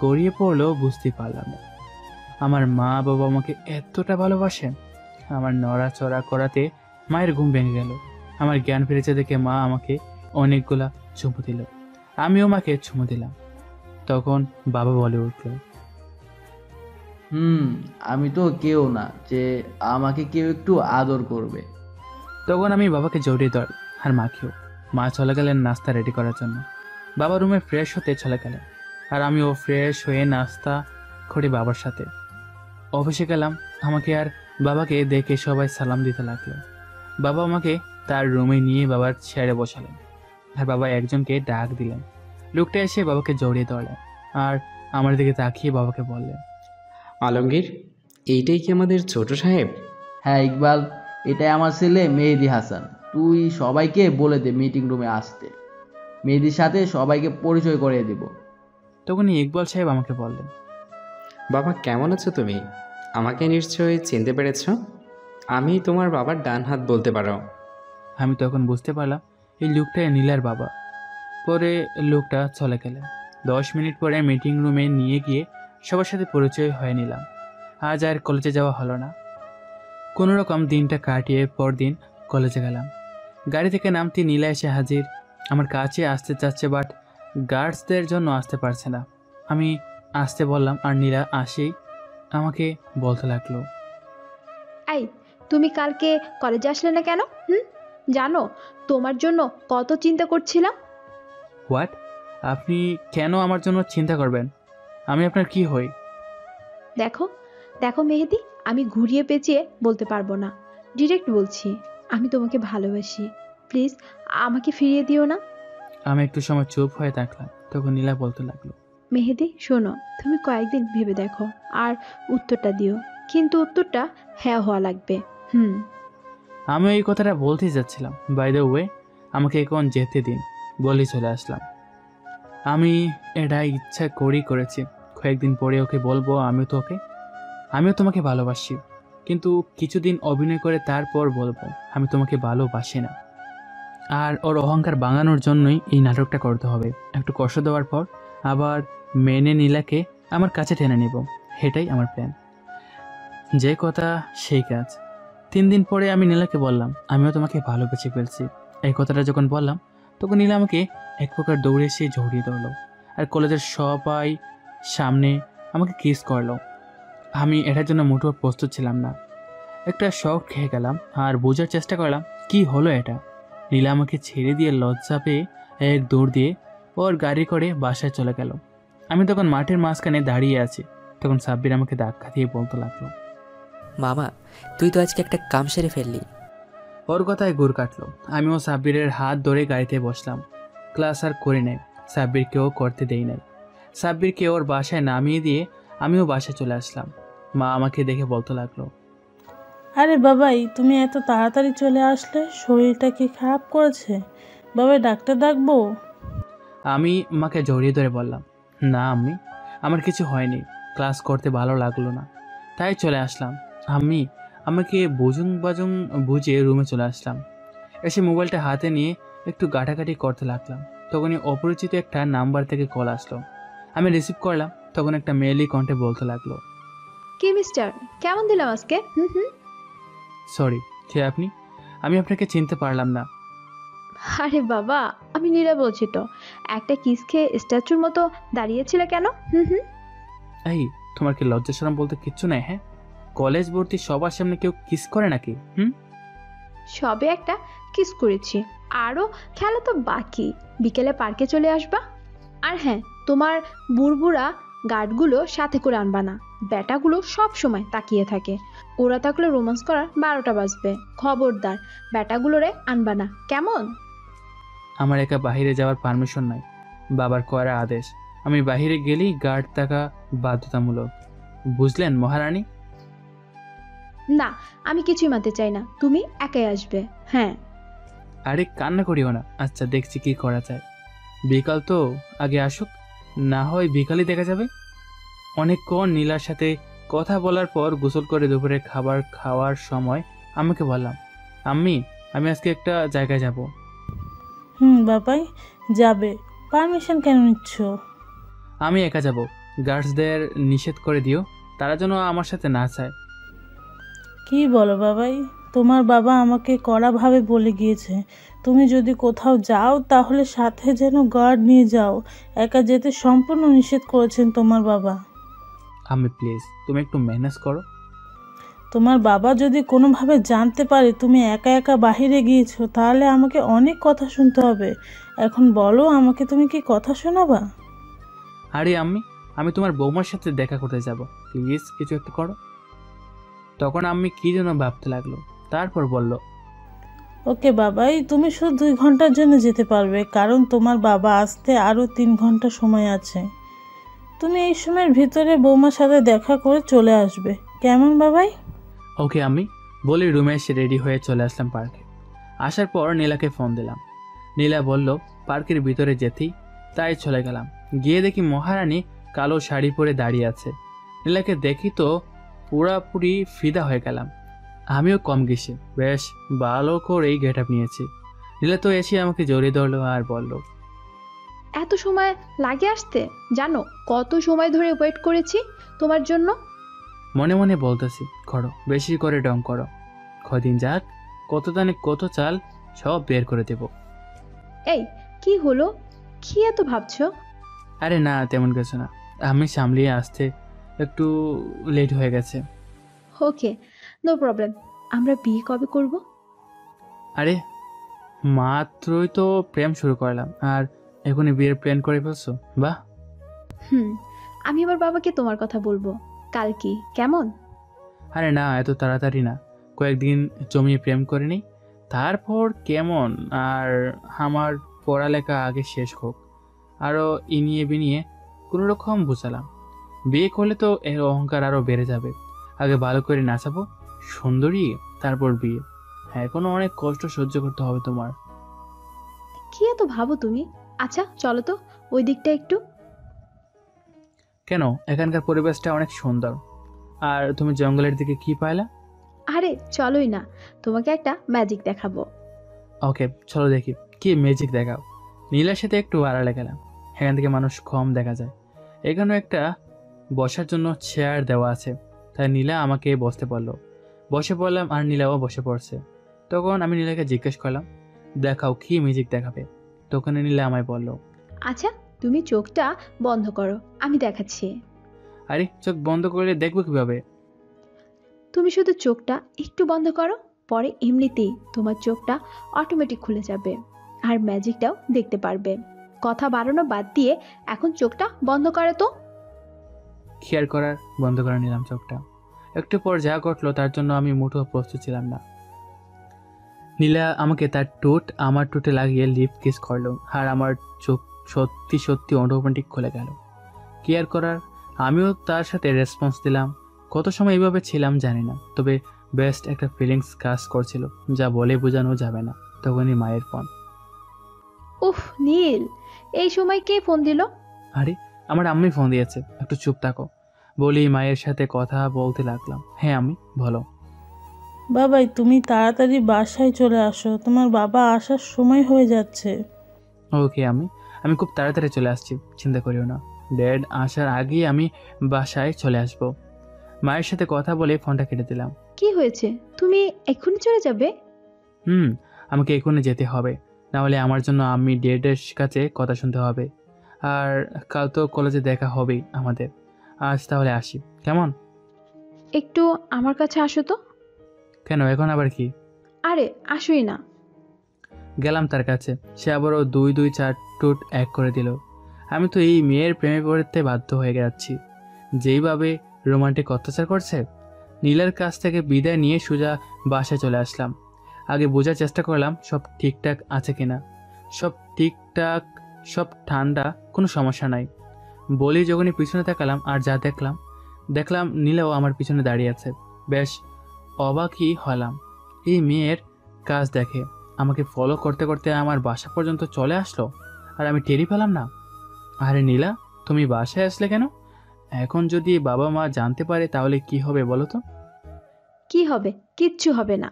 গড়িয়ে পড়লো বুঝতে পারলাম না। আমার মা বাবা আমাকে এতটা ভালোবাসেন। আমার নড়াচড়া করাতে মায়ের ঘুম ভেঙে গেল। আমার জ্ঞান ফিরেছে দেখে মা আমাকে অনেকগুলা চুমু দিল, আমিও মাকে চুমু দিলাম। তখন বাবা বলে উঠল, আমি তো কেউ না যে আমাকে কেউ একটু আদর করবে। তখন আমি বাবাকে জড়িয়ে ধরি আর মাকেও। মা চলে গেলেন নাস্তা রেডি করার জন্য। বাবা রুমে ফ্রেশ হতে চলে গেলেন আর আমিও ফ্রেশ হয়ে নাস্তা করি বাবার সাথে। অফিসে গেলাম। আমাকে আর বাবাকে দেখে সবাই সালাম দিতে লাগলো। বাবা আমাকে তার রুমে নিয়ে বাবার চেয়ারে বসালেন আর বাবা একজনকে ডাক দিলেন। লোকটা এসে বাবাকে জড়িয়ে ধরলেন আর আমার দিকে তাকিয়ে বাবাকে বললেন, আলমগীর, এইটাই কি আমাদের ছোট সাহেব? হ্যাঁ ইকবাল, এটাই আমার ছেলে মেহেদি হাসান। তুই সবাইকে বলে দে মিটিং রুমে আসতে। মেহেদির সাথে সবাইকে পরিচয় করিয়ে দেব। তখনই ইকবাল সাহেব আমাকে বললেন, বাবা কেমন আছো তুমি? আমাকে নিশ্চয়ই চিনতে পেরেছ? আমি তোমার বাবার ডান হাত বলতে পারো। আমি তখন বুঝতে পারলাম এই লোকটাই নীলার বাবা। পরে লোকটা চলে গেলেন। 10 মিনিট পরে মিটিং রুমে নিয়ে গিয়ে সবার সাথে পরিচয় হয়ে নিলাম। আজ আর কলেজে যাওয়া হলো না। কোনো রকম দিনটা কাটিয়ে পরদিন কলেজে গেলাম। গাড়ি থেকে নামতে নীলা এসে হাজির। আমার কাছে আসতে চাচ্ছে, বাট গার্ডসদের জন্য আসতে পারছে না। আমি আসতে বললাম আর নীলা আসেই আমাকে বলতে লাগলো, এই তুমি কালকে কলেজে আসলে না কেন? জানো তোমার জন্য কত চিন্তা করছিলাম। হোয়াট? আপনি কেন আমার জন্য চিন্তা করবেন? আমি আপনার কি হই? দেখো দেখো মেহেদি, আমি ঘুরিয়ে পেঁচিয়ে বলতে পারবো না। ডিরেক্ট বলছি, আমি তোমাকে ভালোবাসি। প্লিজ আমাকে ফিরিয়ে দিও না। আমি একটু সময় চুপ হয়ে থাকলাম। তখন নীলা বলতে লাগলো, মেহেদি শোনো, তুমি কয়েকদিন ভেবে দেখো আর উত্তরটা দিও, কিন্তু উত্তরটা হ্যাঁ হওয়া লাগবে। আমি এই কথাটা বলতেই যাচ্ছিলাম। বাই দ্য ওয়ে, আমাকে এখন যেতে দিন বলেই চলে আসলাম। আমি এটা ইচ্ছা করেছি। কয়েকদিন পরে ওকে বলবো আমিও তোমাকে ভালোবাসি, কিন্তু কিছুদিন অভিনয় করে তারপর বলবো আমি তোমাকে ভালোবাসি না। আর ওর অহংকার ভাঙানোর জন্যই এই নাটকটা করতে হবে। একটু কষ্ট দেওয়ার পর আবার মেনে নীলাকে আমার কাছে টেনে নেব, এটাই আমার প্ল্যান। যে কথা সেই কাজ। 3 দিন পরে আমি নীলাকে বললাম আমিও তোমাকে ভালোবেসে ফেলছি। এই কথাটা যখন বললাম তখন নীলা আমাকে এক প্রকার দৌড়ে এসে জড়িয়ে ধরলো আর কলেজের সবাই সামনে আমাকে কিস করলো। আমি এটার জন্য মোটেও প্রস্তুত ছিলাম না। একটা শক খেয়ে গেলাম আর বোঝার চেষ্টা করলাম কি হলো এটা। নীলা আমাকে ছেড়ে দিয়ে লজ্জা পেয়ে এক দৌড় দিয়ে ওর গাড়ি করে বাসায় চলে গেল। আমি তখন মাঠের মাঝখানে দাঁড়িয়ে আছি। তখন সাব্বির আমাকে ধাক্কা দিয়ে বলতে লাগলো, মামা, তুই তো আজকে একটা কাম সেরে ফেললি। ওর কথায় গুড় কাটলো। আমিও সাব্বিরের হাত ধরে গাড়িতে বসলাম। ক্লাস আর করে নাই, সাব্বিরকেও করতে দেই নাই। সাব্বিরকে ওর বাসায় নামিয়ে দিয়ে আমিও বাসায় চলে আসলাম। মা আমাকে দেখে বলতে লাগলো, আরে বাবাই, তুমি এত তাড়াতাড়ি চলে আসলে, শরীরটা কি খারাপ করেছে? বাবাই ডাক্তার ডাকবো? আমি মাকে জড়িয়ে ধরে বললাম, না আম্মি, আমার কিছু হয়নি। ক্লাস করতে ভালো লাগলো না, তাই চলে আসলাম। আম্মি আমাকে বাজুং বুঝে রুমে চলে আসলাম। এসে মোবাইলটা হাতে নিয়ে একটু গাটাগাটি করতে লাগলাম। তখনই অপরিচিত একটা নাম্বার থেকে কল আসলো। আমি রিসিভ করলাম। তখন একটা মেয়েলি কণ্ঠে বলতে লাগলো, কি মিস্টার, কেমন দিলাম আজকে? সরি, কে আপনি? আমি আপনাকে চিনতে পারলাম না। আরে বাবা, আমি নীরা বলছি তো। একটা কিস খেয়ে স্ট্যাচুর মতো দাঁড়িয়েছিলে কেন? এই, তোমার কি লজ্জা শরম বলতে কিচ্ছু নাই? হ্যাঁ, কলেজ ভর্তি সবার সামনে কেউ কিস করে নাকি? সবে একটা কিস করেছি, আরও খেলা তো বাকি। বিকেলে পার্কে চলে আসবা। আর হ্যাঁ, তোমার বুড়বুড়া গার্ডগুলো সাথে করে আনবা না। ব্যাটাগুলো সব সময় তাকিয়ে থাকে। ওরা থাকলে রোমান্স করার 12টা বাজবে। খবরদার ব্যাটাগুলোরে আনবা না, কেমন? আমার একা বাহিরে যাওয়ার পারমিশন নাই, বাবার করা আদেশ। আমি বাহিরে গেলেই গার্ড থাকা বাধ্যতামূলক, বুঝলেন মহারানী? না, আমি কিছুই মানতে চাই না। তুমি একাই আসবে। হ্যাঁ। আরে কান্না করিও না। আচ্ছা, দেখছি কি করা যায়। বিকাল তো আগে আসুক, না হয় বিকালই দেখা যাবে। অনেকক্ষণ নীলার সাথে কথা বলার পর গোসল করে দুপুরে খাবার খাওয়ার সময় আমাকে বললাম, আম্মি আমি আজকে একটা জায়গায় যাব। বাবাই যাবে? পারমিশন কেন নিচ্ছ? আমি একা যাব। গার্ডসদের নিষেধ করে দিও, তারা যেন আমার সাথে না চায়। কি বলো বাবাই? তোমার বাবা আমাকে কড়াভাবে বলে গিয়েছে, তুমি যদি কোথাও যাও তাহলে সাথে যেন গার্ড নিয়ে যাও। একা যেতে সম্পূর্ণ নিষেধ করেছেন তোমার বাবা। আমি প্লিজ তুমি একটু ম্যানেজ করো। তোমার বাবা যদি কোনোভাবে জানতে পারে তুমি একা একা বাহিরে গিয়েছো তাহলে আমাকে অনেক কথা শুনতে হবে। এখন বলো আমাকে তুমি কি কথা শোনাবা? আরে আমি তোমার বৌমার সাথে দেখা করতে যাব, প্লিজ কিছু একটা করো। তখন আম্মি কি যেন ভাবতে লাগলো, তারপর বলল, ওকে বাবাই, তুমি শুধু 2 ঘন্টার জন্য যেতে পারবে, কারণ তোমার বাবা আসতে আরও 3 ঘন্টা সময় আছে। তুমি এই সময়ের ভিতরে বৌমার সাথে দেখা করে চলে আসবে, কেমন বাবাই? ওকে আমি বলে রুমে এসে রেডি হয়ে চলে আসলাম পার্কে। আসার পর নীলাকে ফোন দিলাম। নীলা বলল পার্কের ভিতরে যেতেই, তাই চলে গেলাম। গিয়ে দেখি মহারানী কালো শাড়ি পরে দাঁড়িয়ে আছে। নীলাকে দেখি তো পুরাপুরি ফিদা হয়ে গেলাম। আমিও কম গেছি, বেশ ভালো করেই গেট আপ নিয়েছি। নীলা তো এসে আমাকে জড়িয়ে ধরলো আর বলল, এত সময় লাগে আসতে? জানো কত সময় ধরে ওয়েট করেছি তোমার জন্য। মনে মনে বলতেছি, করো বেশি করে ডং করো, কদিন যাক, কত দানে কত চাল সব বের করে দেব। এই কি হলো, কি এত ভাবছো? আরে না তেমন কিছু না, আমি সামলিয়ে আসতে একটু লেট হয়ে গেছে। ওকে, নো প্রবলেম। আমরা বিয়ে কবে করব? আরে মাত্রই তো প্রেম শুরু করলাম আর এখনই বিয়ের প্ল্যান করে ফেলছো, বাহ। আমি আমার বাবাকে তোমার কথা বলবো কাল, কি কেমন? আরে না এত তাড়াতাড়ি না, কয়েকদিন জমিয়ে প্রেম করে নিই, তারপর কেমন। আর আমার পড়ালেখা আগে শেষ হোক, আরও ইনিয়ে বিনিয়ে কোনো রকম বুঝালাম। বিয়ে করলে তো এর অহংকার আরও বেড়ে যাবে। আগে ভালো করে নাচাবো, সুন্দরী, তারপর বিয়ে। হ্যাঁ, এখনো অনেক কষ্ট সহ্য করতে হবে তোমার। কি এত ভাবো তুমি? আচ্ছা চলো তো ওই দিকটা একটু। কেন, এখানকার পরিবেশটা অনেক সুন্দর। আর তুমি জঙ্গলের দিকে কি পাইলা? আরে চলোই না, তোমাকে একটা ম্যাজিক দেখাবো। ওকে চলো দেখি, কি ম্যাজিক দেখাও। নীলার সাথে একটু আড়ালে গেলাম, এখান থেকে মানুষ কম দেখা যায়। এখানেও একটা বসার জন্য চেয়ার দেওয়া আছে, তাই নীলা আমাকে বসতে বললো। বসে পড়লাম আর নীলাও বসে পড়ছে। তখন আমি নীলাকে জিজ্ঞেস করলাম, দেখাও কি ম্যাজিক দেখাবে। তখন নীলা আমায় বলল, আচ্ছা তুমি চোখটা বন্ধ করো, আমি দেখাচ্ছি। আরে চোখ বন্ধ করলে দেখবো কিভাবে? তুমি শুধু চোখটা একটু বন্ধ করো, পরে এমনিতেই তোমার চোখটা অটোমেটিক খুলে যাবে আর ম্যাজিকটাও দেখতে পারবে। কথা বাড়ানো বাদ দিয়ে এখন চোখটা বন্ধ করো তো। খেয়াল করার বন্ধ করে নিলাম চোখটা। একটু পর যা ঘটলো তার জন্য আমি মুঠো প্রস্তুত ছিলাম না। নীলা আমাকে তার ঠোঁট আমার ঠোঁটে লাগিয়ে লিপ কিস করলো আর আমার চোখ সত্যি সত্যি অটোমেটিক খুলে গেল। কেয়ার করার আমিও তার সাথে রেসপন্স দিলাম। কত সময় এইভাবে ছিলাম জানি না, তবে বেস্ট একটা ফিলিংস কাজ করছিল, যা বলে বোঝানো যাবে না। তখনই মায়ের ফোন। উফ নীল, এই সময় কে ফোন দিল? আরে আমার আম্মি ফোন দিয়েছে, একটু চুপ থাকো বলি মায়ের সাথে কথা বলতে লাগলাম। হ্যাঁ আমি, বলো। বাবাই তুমি তাড়াতাড়ি বাসায় চলে আসো, তোমার বাবা আসার সময় হয়ে যাচ্ছে। ওকে আমি খুব তাড়াতাড়ি চলে আসছি, চিন্তা করিও না। ড্যাড আসার আগেই আমি বাসায় চলে আসব। মায়ের সাথে কথা বলে ফোনটা কেটে দিলাম। কি হয়েছে, তুমি এক্ষুনি চলে যাবে? আমাকে এখনই যেতে হবে, নাহলে আমার জন্য আমি ড্যাডের কাছে কথা শুনতে হবে। আর কাল তো কলেজে দেখা হবেই আমাদের। আজ তাহলে আসি, কেমন? একটু আমার কাছে আসো তো। কেন, এখন আবার কি? আরে আসোই না। গেলাম তার কাছে, সে আবারও 2-2-4 টুট এক করে দিল। আমি তো এই মেয়ের প্রেমে পড়তে বাধ্য হয়ে যাচ্ছি, যেইভাবে রোমান্টিক অত্যাচার করছে। নীলার কাছ থেকে বিদায় নিয়ে সোজা বাসায় চলে আসলাম। আগে বোঝার চেষ্টা করলাম সব ঠিকঠাক আছে কিনা। সব ঠিকঠাক, সব ঠান্ডা, কোনো সমস্যা নাই বলি যখনই পিছনে তাকালাম আর যা দেখলাম নীলাও আমার পিছনে দাঁড়িয়ে আছে। বেশ অবাকই হলাম, এই মেয়ের কাজ দেখে আমাকে ফলো করতে করতে আমার বাসা পর্যন্ত চলে আসলো আর আমি টেরই পেলাম না। আরে নীলা, তুমি বাসায় আসলে কেন? এখন যদি বাবা মা জানতে পারে তাহলে কি হবে বলো তো? কি হবে? কিচ্ছু হবে না।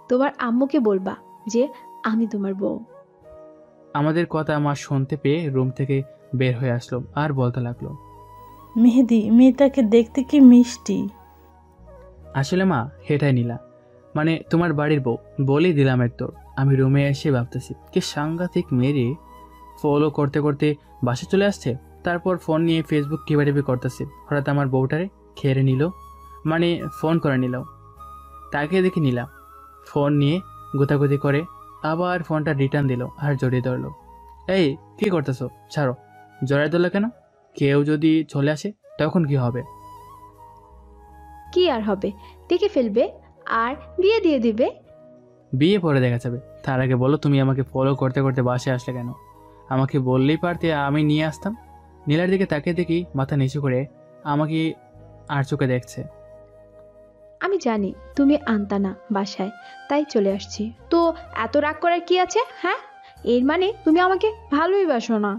তোমার আম্মুকে বলবা যে আমি তোমার বউ। আমাদের কথা মা শুনতে পেয়ে রুম থেকে বের হয়ে আসলো আর বলতে লাগলো, মেহেদি মেয়েটাকে দেখতে কি মিষ্টি। আসলে মা হেটাই নীলা, মানে তোমার বাড়ির বউ বলেই দিলাম এর তোর। আমি রুমে এসে ভাবতেছি কি সাংঘাতিক মেরে ফলো করতে করতে বাসে চলে আসছে। তারপর ফোন নিয়ে ফেসবুক টিপাটিপি করতেছি। হঠাৎ আমার বউটারে খেয়ে নিল, মানে ফোন করে নিল। তাকে দেখে নিলাম ফোন নিয়ে গুতাগুতি করে, আবার ফোনটা রিটার্ন দিল আর জড়িয়ে ধরলো। এই কি করতেছো? ছাড়ো। জড়াই ধরলো কেন? কেউ যদি চলে আসে তখন কি হবে? কি আর হবে, দেখে ফেলবে আর বিয়ে দিয়ে দিবে। বিয়ে পরে দেখা যাবে, তার আগে বলো তুমি আমাকে ফলো করতে করতে বাসায় আসলে কেন? আমাকে বললেই পারতে, আমি নিয়ে আসতাম। নীলার দিকে তাকে দেখি মাথা নিচু করে আমাকে আর চোখে দেখছে। আমি জানি তুমি আনতা না বাসায়, তাই চলে আসছি। তো এত রাগ করার কি আছে? হ্যাঁ, এর মানে তুমি আমাকে ভালোই বাসো না।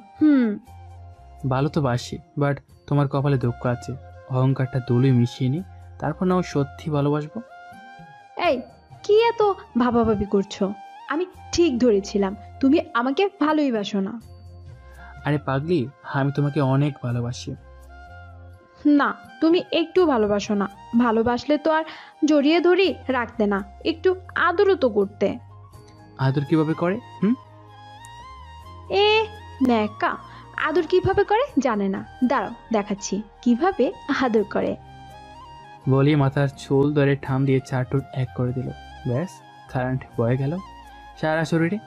ভালো তো বাসি, বাট তোমার কপালে দুঃখ আছে। অহংকারটা দুলুই মিশিয়ে নি, তারপর না সত্যি ভালোবাসবো। এই কি এত ভাবাভাবি করছো? আমি ঠিক ধরেছিলাম তুমি আমাকে ভালোই বাসো না। আরে পাগলি, আমি তোমাকে অনেক ভালোবাসি। না, তুমি একটু ভালোবাসো না। ভালোবাসলে তো আর জড়িয়ে ধরি রাখতে না, একটু আদরও তো করতে। আদর কিভাবে করে? এ ন্যাকা, আদর কিভাবে করে জানে না? দাঁড়াও দেখাচ্ছি কিভাবে আদর করে। বলি মাথার চুল ধরে ঠাম দিয়ে চারটুর এক করে দিল। ব্যাস, কারেন্ট বয়ে গেল সারা শরীরে।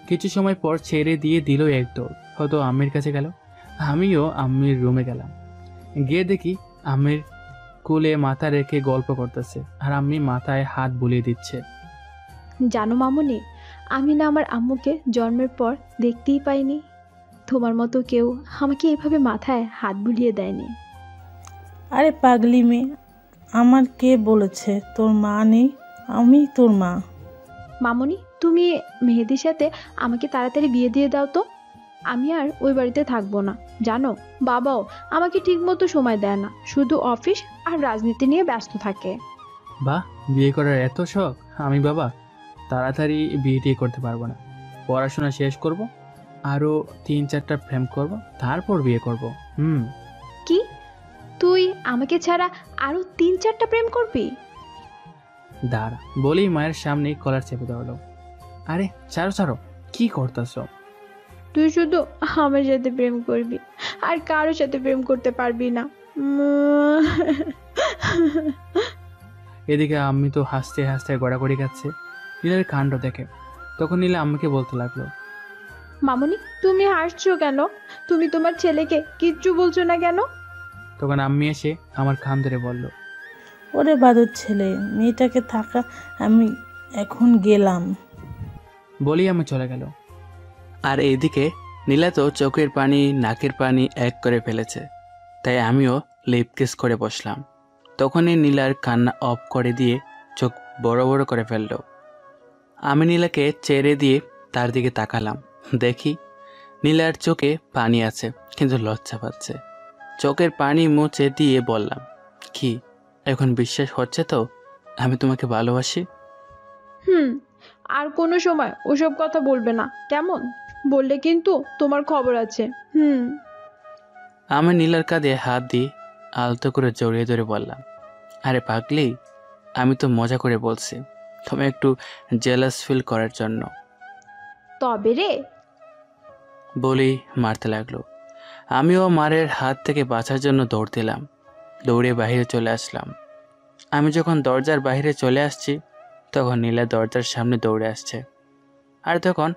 কিছু সময় পর ছেড়ে দিয়ে দিল এক দৌড়, হয়তো আম্মির কাছে গেল। আমিও আম্মির রুমে গেলাম। গিয়ে দেখি আম্মির কোলে মাথা রেখে গল্প করতেছে আর আম্মি মাথায় হাত বুলিয়ে দিচ্ছে। জানো মামুনি, আমি না আমার আম্মুকে জন্মের পর দেখতেই পাইনি। তোমার মতো কেউ আমাকে এভাবে মাথায় হাত বুলিয়ে দেয়নি। আরে পাগলি মেয়ে, আমার কে বলেছে তোর মা নেই? আমি তোর মা। মামুনি, তুমি মেহেদির সাথে আমাকে তাড়াতাড়ি বিয়ে দিয়ে দাও তো। আমি আর ওই বাড়িতে থাকবো না। জানো, বাবাও আমাকে ঠিকমতো সময় দেয় না, শুধু অফিস আর রাজনীতি নিয়ে ব্যস্ত থাকে। বাহ, বিয়ে করার এত শখ! আমি বাবা তাড়াতাড়ি বিয়েটি করতে পারবো না। পড়াশোনা শেষ করব, আরও 3-4টা প্রেম করব, তারপর বিয়ে করব। কি, তুই আমাকে ছাড়া আরো 3-4টা প্রেম করবি? দাঁড়া বলেই মায়ের সামনে কলার চেপে ধরলো। আরে ছাড়ো ছাড়ো, কি করতেছ? তুই শুধু আমার সাথে প্রেম করবি, আর কারোর সাথে প্রেম করতে পারবি না। এদিকে আম্মি তো হাসতে হাসতে গড়াগড়ি খাচ্ছে নীলার কাণ্ড দেখে। তখন নীলা আম্মিকে বলতে লাগলো, মামুনি তুমি হাসছো কেন? তুমি তোমার ছেলেকে কিচ্ছু বলছো না কেন? তখন আম্মি এসে আমার কান ধরে বলল, ওরে বাদুর ছেলে, মেয়েটাকে থাকা, আমি এখন গেলাম। বলেই আমি চলে গেল। আর এইদিকে নীলা তো চোখের পানি নাকের পানি এক করে ফেলেছে, তাই আমিও লিপ কিস করে বসলাম। তখনই নীলার কান্না অফ করে দিয়ে চোখ বড় বড় করে ফেলল। আমি নীলাকে ছেড়ে দিয়ে তার দিকে তাকালাম। দেখি নীলার চোখে পানি আছে, কিন্তু লজ্জা পাচ্ছে। চোখের পানি মুছে দিয়ে বললাম, কি এখন বিশ্বাস হচ্ছে তো আমি তোমাকে ভালোবাসি? আর কোনো সময় ওসব কথা বলবে না কেমন? বললে কিন্তু তোমার খবর আছে। আমি নীলার কাঁধে হাত দিয়ে আলতো করে জড়িয়ে ধরে বললাম, আরে পাগলি, আমি তো মজা করে বলছি, তুমি একটু জেলাস ফিল করার জন্য। তবে রে, বলেই মারতে লাগলো। আমিও মারের হাত থেকে বাঁচার জন্য দৌড় দিলাম। দৌড়ে বাইরে চলে আসলাম। আমি যখন দরজার বাইরে চলে আসছি তখন নীলা দরজার সামনে দৌড়ে আসছে। আর তখন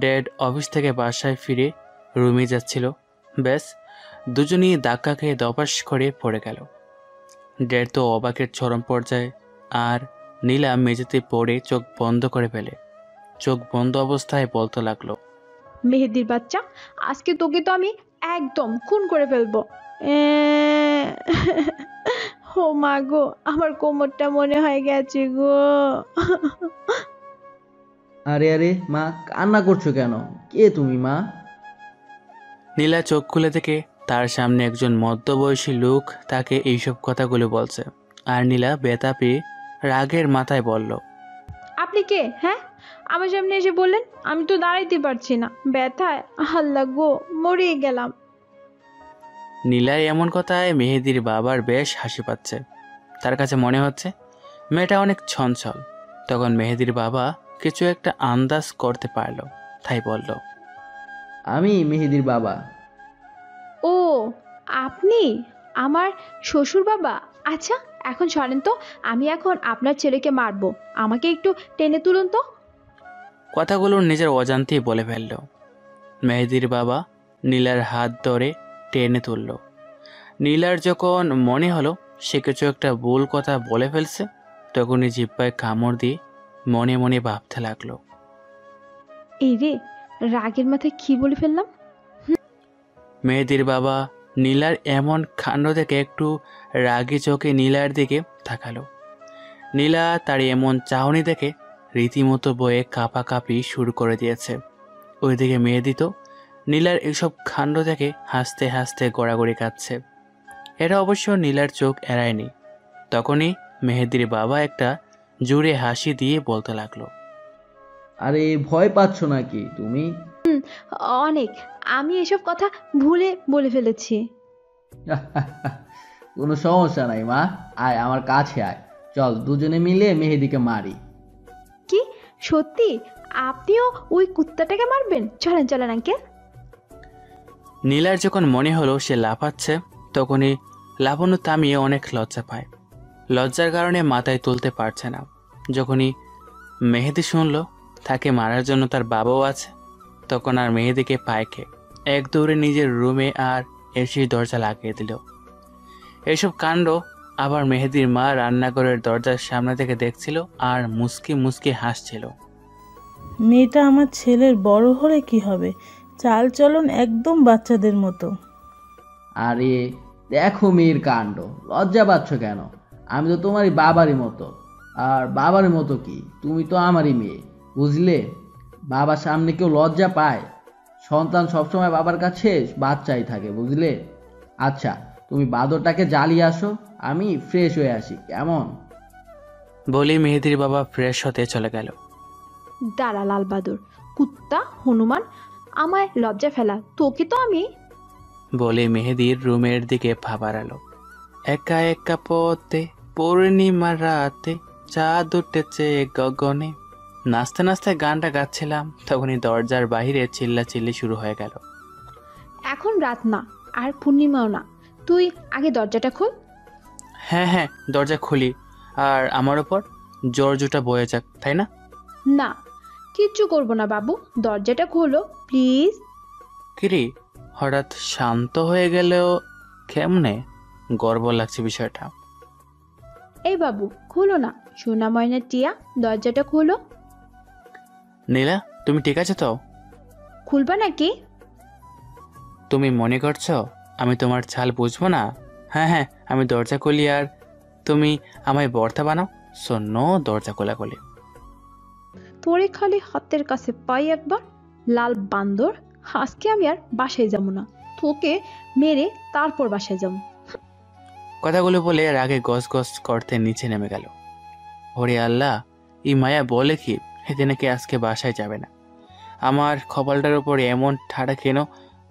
ড্যাড অফিস থেকে বাসায় ফিরে রুমে যাচ্ছিল। ব্যাস, দুজনেই ধাক্কা খেয়ে দপাস করে পড়ে গেল। ড্যাড তো অবাকের চরম পর্যায়ে, আর নীলা মেঝেতে পড়ে চোখ বন্ধ করে ফেলে। চোখ বন্ধ অবস্থায় বলতে লাগলো, মেহেদির বাচ্চা, আজকে তোকে তো আমি একদম খুন করে ফেলবো। ও মা গো, আমার কোমরটা মনে হয় গেছে গো। আরে আরে মা, কান্না করছো কেন? কে তুমি মা? নীলা চোখ খুলে থেকে তার সামনে একজন মধ্যবয়সী লোক তাকে এইসব কথাগুলো বলছে। আর নীলা ব্যথা পেয়ে রাগের মাথায় বলল, আপনি কে? হ্যাঁ, আমার সামনে এসে বললেন? আমি তো দাঁড়াইতে পারছি না ব্যথায়। আল্লাহ গো, মরে গেলাম। নীলার এমন কথায় মেহেদির বাবার বেশ হাসি পাচ্ছে। তার কাছে মনে হচ্ছে মেয়েটা অনেক ছঞ্ছল। তখন মেহেদির বাবা কিছু একটা আন্দাজ করতে পারল, তাই বলল, আমি মেহেদির বাবা। ও আপনি আমার শ্বশুর বাবা? আচ্ছা, এখন সরেন তো, আমি এখন আপনার ছেলেকে মারবো। আমাকে একটু টেনে তুলুন তো। কথাগুলো নিজের অজান্তেই বলে ফেলল। মেহেদির বাবা নীলার হাত ধরে টেনে তুলল। নীলার যখন মনে হলো সে কিছু একটা ভুল কথা বলে ফেলছে, তখনই জিহ্বায় কামড় দিয়ে মনে মনে ভাবতে লাগলো, এই রে, রাগের মাথায় কি বলে ফেললাম। মেহেদির বাবা নীলার এমন কাণ্ড দেখে একটু রাগী চোখে নীলার দিকে তাকালো। নীলা তার এমন চাহনি দেখে রীতিমতো বয়ে কাঁপাকাঁপি শুরু করে দিয়েছে। ওইদিকে মেহেদি তো নীলার এসব কাণ্ড দেখে হাসতে হাসতে গড়াগড়ি কাঁদছে। এটা অবশ্য নীলার চোখ এড়ায়নি। তখনই মেহেদির বাবা একটা জোরে হাসি দিয়ে বলতে লাগলো, আরে ভয় পাচ্ছ নাকি তুমি? অনেক, আমি এসব কথা ভুলে বলে ফেলেছি। কোনো সমস্যা নাই মা, আয় আমার কাছে আয়, চল দুজনে মিলে মেহেদিকে মারি। কি সত্যি আপনিও ওই কুত্তাটাকে মারবেন? চলেন চলেন আঙ্কেল। নীলার যখন মনে হলো সে লাফাচ্ছে, তখনই লাফানো থামিয়ে অনেক লজ্জা পায়। লজ্জার কারণে মাথায় তুলতে পারছে না। যখনই মেহেদি শুনল তাকে মারার জন্য তার বাবাও আছে, তখন আর মেহেদিকে পায়কে এক দৌড়ে নিজের রুমে আর এসে দরজা লাগিয়ে দিল। এইসব কাণ্ড আবার মেহেদির মা রান্নাঘরের দরজার সামনে থেকে দেখছিল আর মুস্কি মুস্কি হাসছিল। মেয়েটা আমার ছেলের বড় হলে কি হবে, চাল চলন একদম বাচ্চাদের মতো। আরে দেখো মেয়ের কাণ্ড, লজ্জা পাচ্ছ কেন? আমি তো তোমারই বাবারই মতো। আর বাবার মতো কি, তুমি তো আমারই মেয়ে, বুঝলে? বাবার সামনে কেউ লজ্জা পায়? সন্তান সবসময় বাবার কাছে বাচ্চাই থাকে, বুঝলে? আচ্ছা, তুমি বাদরটাকে জ্বালিয়ে আসো, আমি ফ্রেশ হয়ে আসি, কেমন? বলি মেহেদির বাবা ফ্রেশ হতে চলে গেল। দাঁড়া লাল বাদর, কুত্তা হনুমান, আমায় লজ্জা ফেলা তোকে তো আমি। বলে মেহেদির রুমের দিকে পা বাড়ালো। একা একা পথে পূর্ণিমার রাতে চাঁদ উঠেছে গগনে। নাচতে নাচতে গানটা গাচ্ছিলাম, তখনই দরজার বাহিরে চিল্লাচিল্লি শুরু হয়ে গেল। এখন রাত না আর পূর্ণিমাও না, তুই আগে দরজাটা খোল। হ্যাঁ হ্যাঁ, দরজা খুলি, আর আমার ওপর জর্জুটা বয়ে যাক, তাই না? না, কিচ্ছু করবো না বাবু, দরজাটা খোলো প্লিজ। কিরে, হঠাৎ শান্ত হয়ে গেলেও কেমনে? গর্ব লাগছে বিষয়টা। এই বাবু খোলো না, সোনা ময়না টিয়া, দরজাটা খোলো। নীলা, তুমি ঠিক আছে তো? খুলবা নাকি? তুমি মনে করছো আমি তোমার ছাল বুঝবো না? হ্যাঁ হ্যাঁ, আমি দরজা খুলি আর তুমি আমায় বর্তা বানাও। শোনো, দরজা খোলাখুলি। তোরে খালি হাতের কাছে পাই একবার, লাল বান্দর। আজকে আমি আর বাসায় যাবো না, তোকে মেরে তারপর বাসায় যাবো। কথাগুলো বলে রাগে গস গস করতে নিচে নেমে গেল। ওরে আল্লাহ, এই মায়া বলে কি এতে নাকি আজকে বাসায় যাবে না। আমার কপালটার উপর এমন ঠাড়া কেন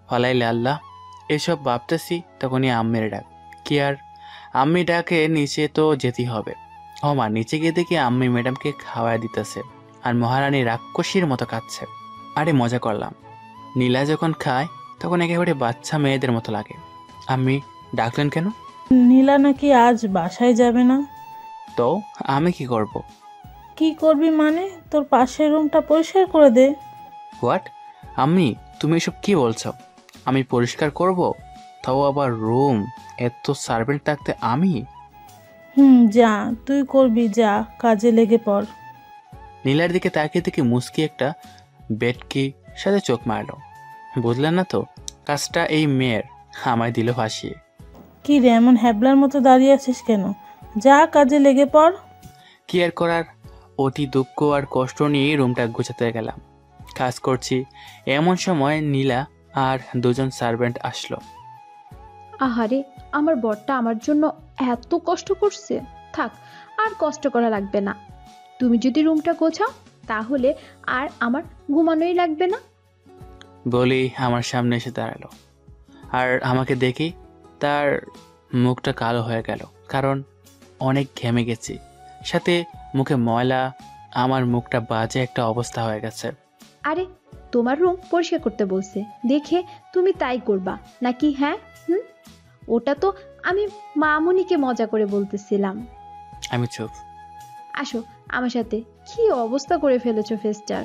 ফলাইলে আল্লাহ? এসব ভাবতেছি তখনই আম্মের ডাক। কি আর, আম্মি ডাকে নিচে তো যেতেই হবে। ও মা, নিচে গিয়ে দেখি আম্মি ম্যাডামকে খাওয়াই দিতেছে আর মহারানী রাক্ষসীর মতো কাঁদছে। আরে মজা করলাম। নীলা যখন খায় তখন একেবারে বাচ্চা মেয়েদের মতো লাগে। আম্মি ডাকলেন কেন? নীলা নাকি আজ বাসায় যাবে না। তো আমি কি করব? কি করবি মানে? তোর পাশের রুমটা পরিষ্কার করে দে। হোয়াট? আম্মি, তুমি এসব কি বলছো? আমি পরিষ্কার করব? তাও আবার রুম? এত সার্ভেন্ট থাকতে আমি? যা, তুই করবি, যা, কাজে লেগে পড়। নীলার দিকে তাকিয়ে দেখে মুস্কি একটা বেটকি সাথে চোখ মারলো। বুঝলেন না তো, কাজটা এই মেয়ের, আমায় দিল ভাসিয়ে। কি রে, এমন হ্যাবলার মতো দাঁড়িয়ে আছিস কেন? যা, কাজে লেগে পড়। কি আর করার, অতি দুঃখ আর কষ্ট নিয়ে রুমটা গুছাতে গেলাম। কাজ করছি, এমন সময় নীলা আর দুজন সার্ভেন্ট আসলো। আহারে, আমার বরটা আমার জন্য এত কষ্ট করছে, থাক আর কষ্ট করা লাগবে না। তুমি যদি রুমটা গোছাও তাহলে আর আমার ঘুমানোই লাগবে না। বলি আমার সামনে এসে দাঁড়ালো, আর আমাকে দেখি তার মুখটা কালো হয়ে গেল, কারণ অনেক ঘেমে গেছি, সাথে মুখে ময়লা। আমার মুখটা বাজে একটা অবস্থা হয়ে গেছে। আরে, তোমার রুম পরিষ্কার করতে বলছে দেখে তুমি তাই করবা নাকি? হ্যাঁ ওটা তো আমি মামুনিকে মজা করে বলতেছিলাম। আমি চুপ। আসো আমার সাথে। কি অবস্থা করে ফেলেছো ফেসটার।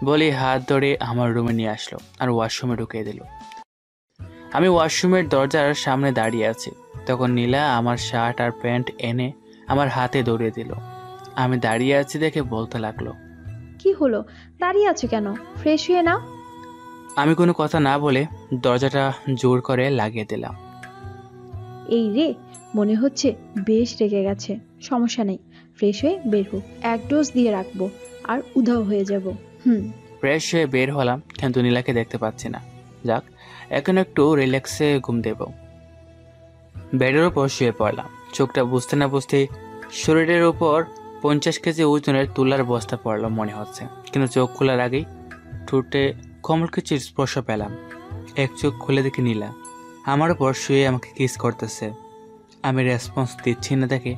বলি হাত ধরে আমার রুমে নিয়ে আসলো আর ওয়াশরুমে ঢুকিয়ে দিল। আমি ওয়াশরুমের দরজার সামনে দাঁড়িয়ে আছি, তখন নীলা আমার শার্ট আর প্যান্ট এনে আমার হাতে ধরিয়ে দিল। আমি দাঁড়িয়ে আছি দেখে বলতে লাগলো, কি হলো, দাঁড়িয়ে আছো কেন? ফ্রেশ হয়ে নাও। আমি কোনো কথা না বলে দরজাটা জোর করে লাগিয়ে দিলাম। এই রে, মনে হচ্ছে বেশ রেগে গেছে। সমস্যা নেই, ফ্রেশ হয়ে বের হোক, এক ডোজ দিয়ে রাখবো আর উধাও হয়ে যাব। ফ্রেশ হয়ে বের হলাম, কিন্তু নীলাকে দেখতে পাচ্ছি না। যাক, এখন একটু রিল্যাক্সে ঘুম দেব। বেডের উপর শুয়ে পড়লাম। চোখটা বুঝতে না বুঝতেই শরীরের উপর 50 কেজি ওজনের তুলার বস্তা পড়লো মনে হচ্ছে। কিন্তু চোখ খোলার আগেই ঠোঁটে কোমল কিছুর স্পর্শ পেলাম। এক চোখ খুলে দেখে নীলা আমার উপর শুয়ে আমাকে কিস করতেছে। আমি রেসপন্স দিচ্ছি না দেখে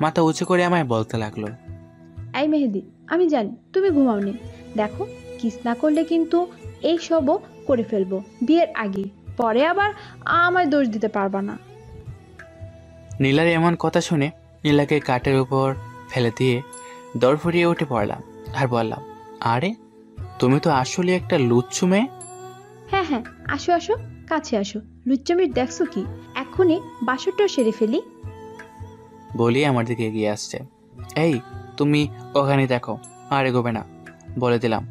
মাথা উঁচু করে আমায় বলতে লাগলো, এই মেহেদি, আমি জানি তুমি ঘুমাওনি। দেখো, কিস না করলে কিন্তু এই সবও করে ফেলবো বিয়ের আগে, পরে আবার আমায় দোষ দিতে পারবা না। নীলার এমন কথা শুনে নীলাকে কাঠের উপর ফেলে দিয়ে দর ফুরিয়ে উঠে পড়লাম আর বললাম, আরে তুমি তো আসলে একটা লুচ্ছু মেয়ে। হ্যাঁ হ্যাঁ, আসো আসো, কাছে আসো। লুচ্চামির দেখছো কি, এখনই বাসরটাও সেরে ফেলি। বলি আমার দিকে এগিয়ে আসছে। এই তুমি ওখানে দেখো, আর এগোবে না বলে দিলাম।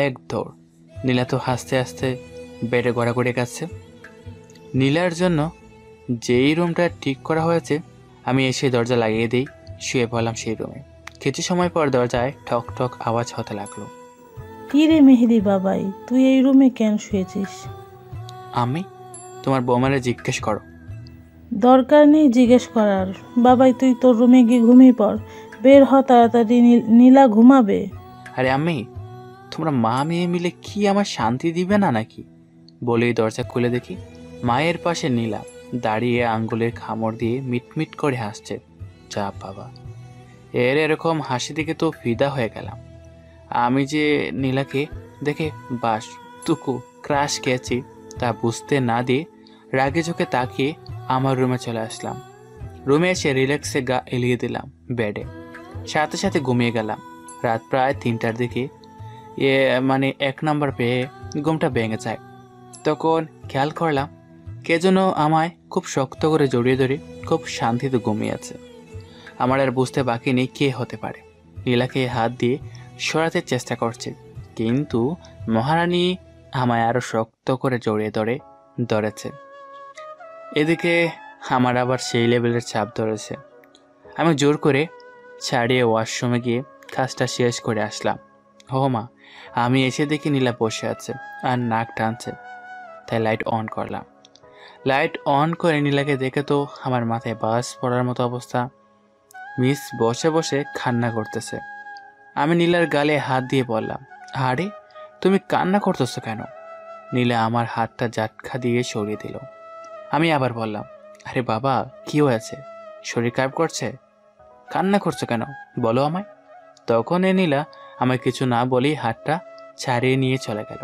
এক দৌড়। নীলা তো হাসতে হাসতে বেডে গড়াগড়ি কাচ্ছে। নীলার জন্য যেই রুমটা ঠিক করা হয়েছে আমি এসে দরজা লাগিয়ে দিই, শুয়ে পড়লাম সেই রুমে। কিছু সময় পর দরজায় ঠক ঠক আওয়াজ হতে লাগলো। কি রে মেহেদি বাবাই, তুই এই রুমে কেন শুয়েছিস? আমি তোমার বৌমারে জিজ্ঞেস করো। দরকার নেই জিজ্ঞেস করার। বাবাই, তুই তোর রুমে গিয়ে ঘুমিয়ে পড়। বের হ তাড়াতাড়ি, নীলা ঘুমাবে। আরে আমি, তোমরা মা মেয়ে মিলে কি আমার শান্তি দিবে না নাকি? বলেই দরজা খুলে দেখি মায়ের পাশে নীলা দাঁড়িয়ে আঙ্গুলের খামড় দিয়ে মিটমিট করে হাসছে। যা বাবা, এর এরকম হাসি দেখে তো ফিদা হয়ে গেলাম। আমি যে নীলাকে দেখে বাস টুকু ক্রাশ খেয়েছি তা বুঝতে না দিয়ে রাগে চোখে তাকিয়ে আমার রুমে চলে আসলাম। রুমে এসে রিল্যাক্সে গা এলিয়ে দিলাম বেডে, সাথে সাথে ঘুমিয়ে গেলাম। রাত প্রায় 3টার দিকে মানে 1 নাম্বার পেয়ে ঘুমটা ভেঙে যায়। তখন খেয়াল করলাম কে যেন আমায় খুব শক্ত করে জড়িয়ে ধরে খুব শান্তিতে ঘুমিয়ে আছে। আমার আর বুঝতে বাকি নেই কে হতে পারে। নীলাকে হাত দিয়ে সরাতে চেষ্টা করছে, কিন্তু মহারানী আমায় আরো শক্ত করে জড়িয়ে ধরেছে। এদিকে আমার আবার সেই লেভেলের চাপ ধরেছে। আমি জোর করে ছাড়িয়ে ওয়াশরুমে গিয়ে কাজটা শেষ করে আসলাম। ও মা, আমি এসে দেখি নীলা বসে আছে আর নাক টানছে, তাই লাইট অন করলাম। লাইট অন করে নীলাকে দেখে তো আমার মাথায় বাস পড়ার মতো অবস্থা। মিস বসে বসে কান্না করতেছে। আমি নীলার গালে হাত দিয়ে বললাম, আরে তুমি কান্না করতেছো কেন? নীলা আমার হাতটা জাটকা দিয়ে সরিয়ে দিল। আমি আবার বললাম, আরে বাবা কি হয়েছে, শরীর খারাপ করছে, কান্না করছো কেন বলো আমায়। তখন নীলা আমায় কিছু না বলেই হাতটা ছাড়িয়ে নিয়ে চলে গেল।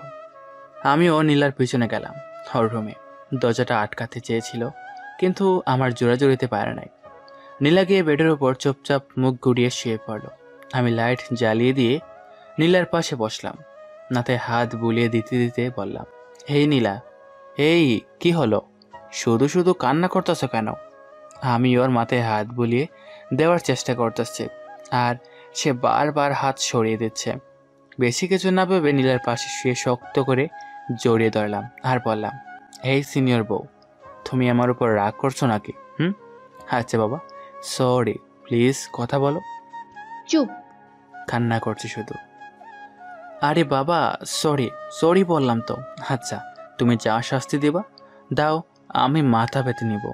আমিও নীলার পিছনে গেলাম ওর রুমে। দরজাটা আটকাতে চেয়েছিল, কিন্তু আমার জোড়াজুড়িতে পারে নাই। নীলা গিয়ে বেডের উপর চুপচাপ মুখ ঘুরিয়ে শুয়ে পড়ল। আমি লাইট জ্বালিয়ে দিয়ে নীলার পাশে বসলাম, মাথায় হাত বুলিয়ে দিতে দিতে বললাম, এই নীলা, এই কি হলো, শুধু শুধু কান্না করতেছ কেন? আমি ওর মাথায় হাত বুলিয়ে দেওয়ার চেষ্টা করতেছি, আর সে বারবার হাত সরিয়ে দিচ্ছে। বেশি কিছু না ভেবে নীলার পাশে শুয়ে শক্ত করে জড়িয়ে ধরলাম আর বললাম, এই সিনিয়র বউ, তুমি আমার উপর রাগ করছো নাকি? আচ্ছা বাবা, সরি, প্লিজ কথা বলো। চুপ। কান্না করছি শুধু। আরে বাবা সরি সরি বললাম তো। আচ্ছা তুমি যা শাস্তি দিবা দাও, আমি মাথা পেতে নিব।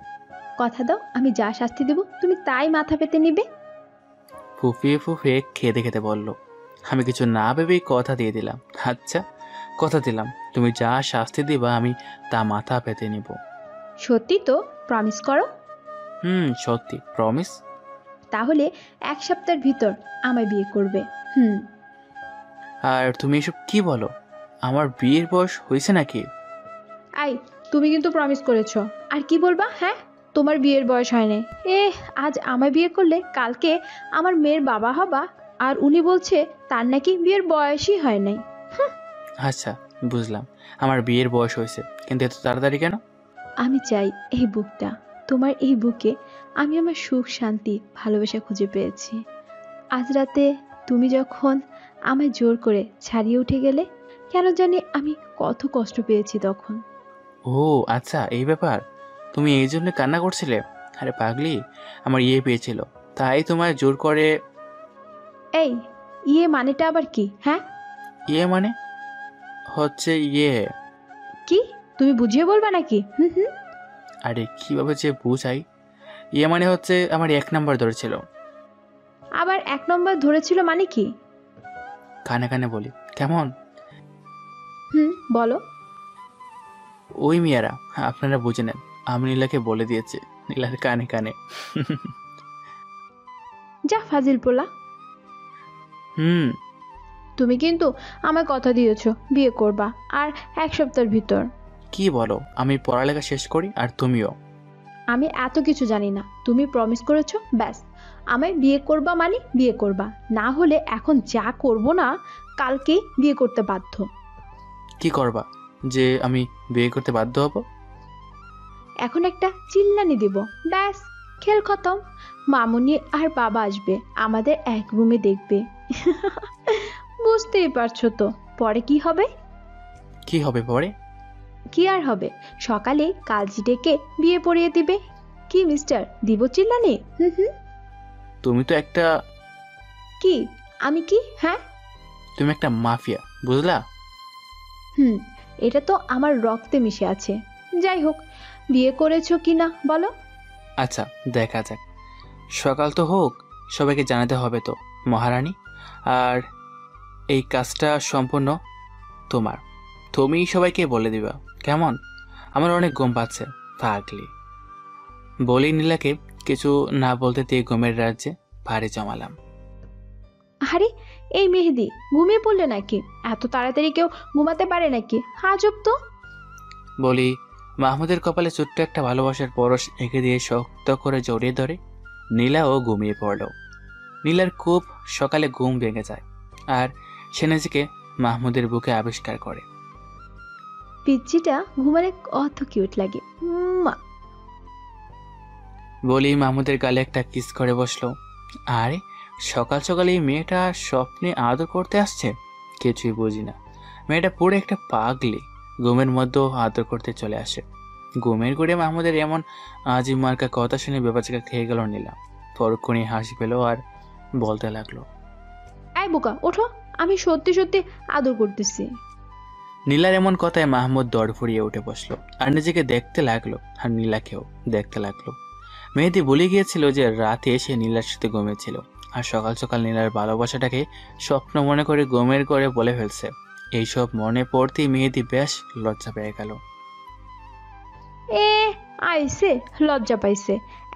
কথা দাও, আমি যা শাস্তি দেব তুমি তাই মাথা পেতে নিবে। ফুফিয়ে ফুফিয়ে খেতে খেতে বলল। আমি কিছু না ভেবেই কথা দিয়ে দিলাম। আচ্ছা কথা দিলাম, তুমি যা শাস্তি দিবা আমি তা মাথা পেতে নিব। সত্যি তো? প্রমিস করো। সত্যি প্রমিস। তাহলে 1 সপ্তাহের ভিতর আমায় বিয়ে করবে। আর তুমি এসব কি বলো, আমার বিয়ের বয়স হয়েছে নাকি? আই, তুমি কিন্তু প্রমিস করেছো। আর কি বলবা? হ্যাঁ, তোমার বিয়ের বয়স হয়নি। আজ আমায় বিয়ে করলে কালকে আমার মেয়ের বাবা হবা, আর উনি বলছে তার নাকি বিয়ের বয়সই হয় নাই। আচ্ছা, বুঝলাম আমার বিয়ের বয়স হয়েছে, কিন্তু এত তাড়াতাড়ি কেন? আমি চাই এই বুকটা, তোমার এই বুকে আমি আমার সুখ, শান্তি, ভালোবাসা খুঁজে পেয়েছি। আজ রাতে তুমি যখন আমায় জোর করে ছাড়িয়ে উঠে গেলে, কেন জানি আমি কত কষ্ট পেয়েছি তখন। ও আচ্ছা, এই ব্যাপার। তুমি এই জন্য কান্না করছিলে? আরে পাগলি, আমার পেয়েছিল, তাই তোমায় জোর করে। এই মানেটা আবার কি? হ্যাঁ, মানে হচ্ছে কি তুমি বুঝিয়ে বলবা নাকি? হুম হুম। আরে কিভাবে যে বুঝাই? মানে হচ্ছে আমার 1 নাম্বার ধরেছিল। আবার 1 নম্বর ধরেছিল মানে কি? কানে কানে বলি কেমন? বলো। ওই মেয়েরা, আপনারা বুঝে নেন, আমি নীলাকে বলে দিয়েছি, নীলার কানে কানে। যা ফাজিল পোলা। তুমি কিন্তু আমায় কথা দিয়েছো বিয়ে করবা, আর 1 সপ্তাহের ভিতর। কি বলো? আমি পড়ালেখা শেষ করি আর তুমিও। আমি এত কিছু জানি না, তুমি প্রমিস করেছো, ব্যাস। আমায় বিয়ে করবা মানে বিয়ে করবা, না হলে এখন যা করব না কালকেই বিয়ে করতে বাধ্য। কি করবা যে আমি বিয়ে করতে বাধ্য হব? এখন একটা চিল্লানি দিব, ব্যাস, খেল খতম। মামুনি আর বাবা আসবে, আমাদের এক রুমে দেখবে। বুঝতেই পারছো তো পরে কি হবে? কি হবে পরে? কি আর হবে, সকালে কালজি ডেকে বিয়ে পড়িয়ে দিবে। কি মিস্টার, দিব চিল্লানি? তুমি তো একটা। কি? আমি কি? হ্যাঁ, তুমি একটা মাফিয়া, বুঝলা? এটা তো আমার রক্তে মিশে আছে। যাই হোক, বিয়ে করেছো কি না বলো। আচ্ছা, দেখা যাক, সকাল তো হোক, সবাইকে জানাতে হবে তো মহারানী। আর এই কাজটা সম্পূর্ণ তোমার, তুমিই সবাইকে বলে দিবা, কেমন? আমার অনেক ঘুম পাচ্ছে, পাগলি। বলি নীলাকে কিছু না বলতে দিয়ে ঘুমের রাজ্যে ভারী জমালাম। আরে এই মেহেদি, ঘুমিয়ে পড়লে নাকি? এত তাড়াতাড়ি কেউ ঘুমাতে পারে নাকি? আজব তো। বলি মাহমুদের কপালে ছোট্ট একটা ভালোবাসার পরশ এঁকে দিয়ে শক্ত করে জড়িয়ে ধরে নীলাও ঘুমিয়ে পড়ল। নীলার খুব সকালে ঘুম ভেঙে যায়, আর সে নিজেকে মাহমুদের বুকে আবিষ্কার করে। পিচ্চিটা ঘুমালে কত কিউট লাগে। বলি মাহমুদের গালে একটা কিস করে বসলো। আরে সকাল সকাল এই মেয়েটা স্বপ্নে আদর করতে আসছে, কিছুই বুঝি না। মেয়েটা পুরো একটা পাগলি, ঘুমের মধ্যেও আদর করতে চলে আসে। ঘুমের ঘুরে মাহমুদের এমন আজিব মার্কা কথা শুনে বেবাচাকা খেয়ে গেল নীলা। পরক্ষণে হাসি পেল আর বলতে লাগলো, এই বোকা ওঠো, আমি সত্যি সত্যি আদর করতেছি। নীলার এমন কথায় মাহমুদ দৌড় ফুরিয়ে উঠে বসলো আর নিজেকে দেখতে লাগলো, আর নীলাকেও দেখতে লাগলো। মেহেদি বলে গিয়েছিল যে রাতে সে নীলার সাথে ঘুমিয়েছিল, আর সকাল সকাল নীলার ভালোবাসাটাকে স্বপ্ন মনে করে ঘুমের করে বলে ফেলছে। এইসব মনে পড়তেই মেহেদি বেশ লজ্জা পেয়ে গেল। আইসে লজ্জা পাইছে,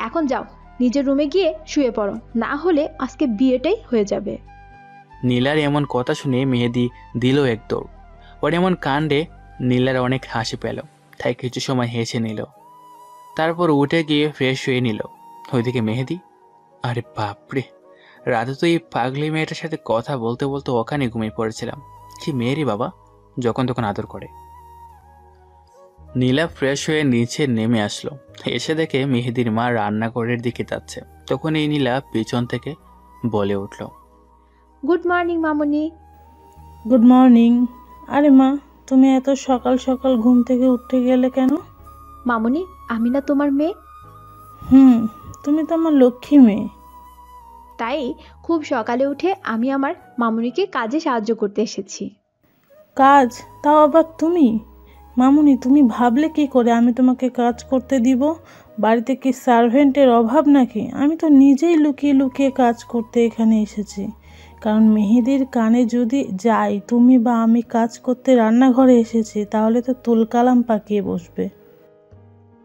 এখন যাও নিজের রুমে গিয়ে শুয়ে পড়ো, না হলে আজকে বিয়েটাই হয়ে যাবে। নীলার এমন কথা শুনে মেহেদি দিল এক দৌড়। ওর এমন কাণ্ডে নীলার অনেক হাসি পেল, তাই কিছু সময় হেসে নিল। তারপর উঠে গিয়ে ফ্রেশ হয়ে নিল। ওইদিকে মেহেদি, আরে বাপরে, রাতে তো এই পাগলি মেয়েটার সাথে কথা বলতে বলতে ওখানে ঘুমিয়ে পড়েছিলাম। কি মেয়েরই বাবা, যখন তখন আদর করে। নীলা ফ্রেশ হয়ে নিচে নেমে আসলো, এসে দেখে মেহেদির মা রান্নাঘরের দিকে যাচ্ছে। তখন এই নীলা পিছন থেকে বলে উঠল, গুড মর্নিং মামুনি। Good morning. আরে মা, তুমি এত সকাল সকাল ঘুম থেকে উঠতে গেলে কেন? মামুনি, আমি না তোমার মেয়ে? তুমি তো আমার লক্ষ্মী মেয়ে। তাই খুব সকালে উঠে আমি আমার মামুনিকে কাজে সাহায্য করতে এসেছি। কাজ? তাও আবার তুমি? মামুনি, তুমি ভাবলে কি করে আমি তোমাকে কাজ করতে দিব? বাড়িতে কি সার্ভেন্টের অভাব নাকি? আমি তো নিজেই লুকিয়ে লুকিয়ে কাজ করতে এখানে এসেছি, কারণ মেহেদির কানে যদি যাই তুমি বা আমি কাজ করতে রান্নাঘরে এসেছি, তাহলে তো তুলকালাম পাকিয়ে বসবে।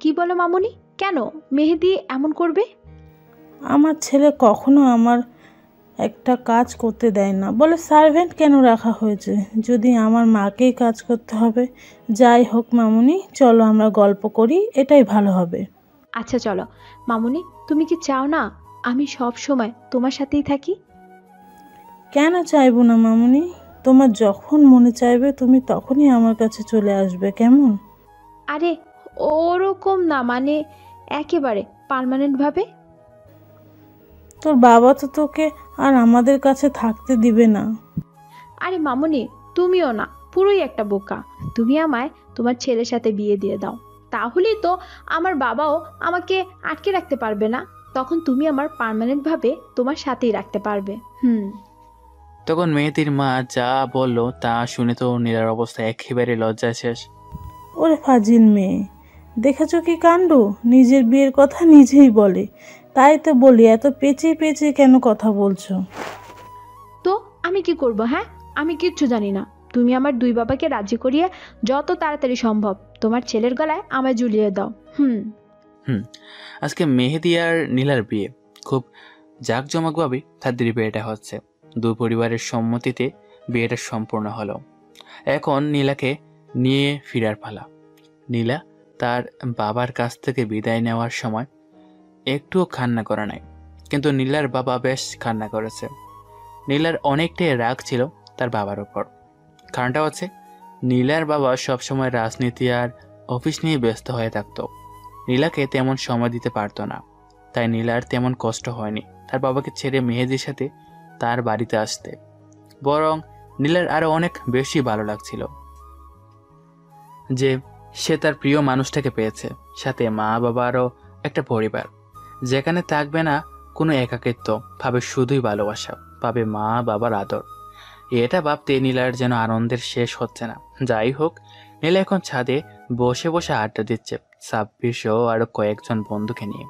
কি বলো মামুনি? কেন মেহেদি এমন করবে? আমার ছেলে কখনো আমার একটা কাজ করতে দেয় না, বলে সার্ভেন্ট কেন রাখা হয়েছে যদি আমার মাকেই কাজ করতে হবে। যাই হোক মামুনি, চলো আমরা গল্প করি, এটাই ভালো হবে। আচ্ছা চলো। মামুনি, তুমি কি চাও না আমি সব সময় তোমার সাথেই থাকি? কেন চাইবো না মামুনি, তোমার যখন মনে চাইবে তুমি তখনই আমার কাছে চলে আসবে, কেমন? আরে ওরকম না, মানে একেবারে পার্মানেন্ট ভাবে। তোর বাবা তো তোকে আর আমাদের কাছে থাকতে দিবে না। আরে মামুনি, তুমিও না, পুরোই একটা বোকা। তুমি আমায় তোমার ছেলের সাথে বিয়ে দিয়ে দাও, তাহলেই তো আমার বাবাও আমাকে আটকে রাখতে পারবে না। তখন তুমি আমার পার্মানেন্ট ভাবে তোমার সাথেই রাখতে পারবে। তখন মেহেদির মা যা বলল তা শুনে তো নীলার অবস্থা একেবারে লজ্জায় শেষ। ওরে ফাজিল মেয়ে, দেখেছো কি কাণ্ড, নিজের বিয়ের কথা নিজেই বলে। তাই তো বলি, এত পেঁচিয়ে পেঁচিয়ে কেন কথা বলছো? তো আমি কি করব? হ্যাঁ, আমি কিচ্ছু জানি না। তুমি আমার দুই বাবাকে রাজি করিয়ে যত তাড়াতাড়ি সম্ভব তোমার ছেলের গলায় আমায় ঝুলিয়ে দাও। আজকে মেহেদি আর নীলার বিয়ে খুব জাঁকজমকভাবে তাদের বিয়েটা হচ্ছে। দুই পরিবারের সম্মতিতে বিয়েটা সম্পূর্ণ হলো। এখন নীলাকে নিয়ে ফিরার পালা। নীলা তার বাবার কাছ থেকে বিদায় নেওয়ার সময় একটুও কান্না করে নাই, কিন্তু নীলার বাবা বেশ কান্না করেছে। নীলার অনেকটাই রাগ ছিল তার বাবার উপর। কারণটা হচ্ছে নীলার বাবা সবসময় রাজনীতি আর অফিস নিয়ে ব্যস্ত হয়ে থাকতো, নীলাকে তেমন সময় দিতে পারতো না। তাই নীলার তেমন কষ্ট হয়নি তার বাবাকে ছেড়ে মেহেদির সাথে তার বাড়িতে আসতে, বরং নীলার আরো অনেক বেশি ভালো লাগছিল যে সে তার প্রিয় মানুষটাকে পেয়েছে, সাথে মা বাবারও একটা পরিবার যেখানে থাকবে না কোনো একাকিত্ব, পাবে শুধুই ভালোবাসা, পাবে মা বাবার আদর। এটা ভাবতে নীলার যেন আনন্দের শেষ হচ্ছে না। যাই হোক, নীলা এখন ছাদে বসে বসে আড্ডা দিচ্ছে সাব্বিরসহ আরো কয়েকজন বন্ধুকে নিয়ে।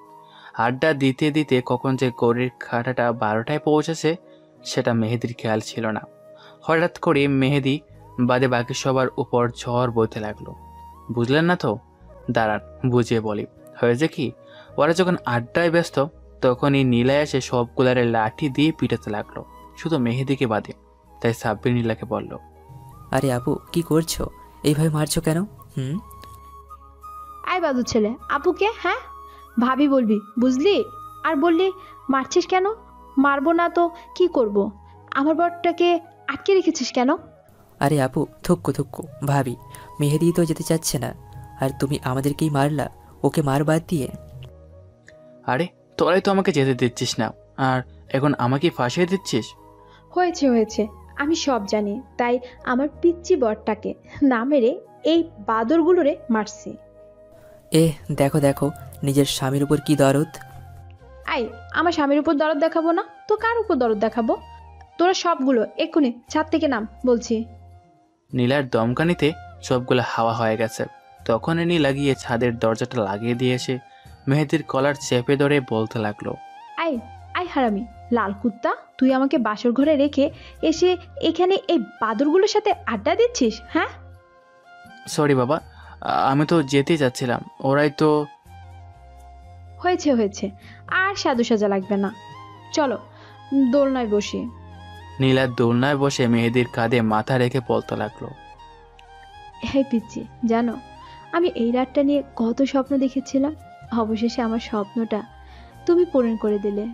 আড্ডা দিতে দিতে কখন যে গড়ির কাঁটাটা 12টায় পৌঁছেছে সেটা মেহেদির খেয়াল ছিল না। হঠাৎ করে মেহেদি বাদে বাকি সবার উপর ঝড় বইতে লাগলো। বুঝলেন না তো? দাঁড়ান বুঝিয়ে বলি। হয়েছে কি, ওরা যখন আড্ডায় ব্যস্ত তখনই নীলা এসে সবগুলারে লাঠি দিয়ে পিটাতে লাগলো, শুধু মেহেদিকে বাদে। তাই সাব্বির নীলাকে বলল, আরে আপু, কি করছো? এইভাবে মারছো কেন? আয় বাদুর ছেলে, আপুকে হ্যাঁ ভাবি বলবি, বুঝলি? আর বললি মারছিস কেন? মারবো না তো কি করব? আমার বরটাকে আটকে রেখেছিস কেন? আরে আপু, থুক্কু থুক্কু, ভাবি মেহেদি তো যেতে চাচ্ছে না, আর তুমি আমাদেরকেই মারলা, ওকে মার বাদ দিয়ে। আরে তোরাই তো আমাকে যেতে দিচ্ছিস না, আর এখন আমাকে ফাঁসিয়ে দিচ্ছিস? হয়েছে হয়েছে, আমি সব জানি, তাই আমার পিচ্চি বরটাকে না মেরে এই বাদরগুলোরে মারছি। দেখো দেখো, নিজের স্বামীর উপর কি দরদ। আই, আমার স্বামীর উপর দরদ দেখাবো না তো কার উপর দরদ দেখাবো? তোরা সবগুলো এক্ষুনি ছাদ থেকে নাম বলছি। নীলার দমকানিতে সবগুলো হাওয়া হয়ে গেছে। তখনই নীলা গিয়ে ছাদের দরজাটা লাগিয়ে দিয়ে এসে মেহেদির কলার চেপে ধরে বলতে লাগলো, আই আই হারামি লাল কুত্তা, তুই আমাকে বাসর ঘরে রেখে এসে এখানে এই বাদরগুলোর সাথে আড্ডা দিচ্ছিস? হ্যাঁ সরি বাবা, আমি তো যেতে যাচ্ছিলাম, ওরাই তো। হয়েছে হয়েছে, আর সাধু সাজা লাগবে না, চলো দোলনায় বসি। নীলা দোলনায় বসে মেহেদির কাঁধে মাথা রেখে বলতে লাগলো, হ্যাঁ পিচ্ছি, জানো আমি এই রাতটা নিয়ে কত স্বপ্ন দেখেছিলাম, অবশেষে আমার স্বপ্নটা তুমি পূরণ করে দিলে।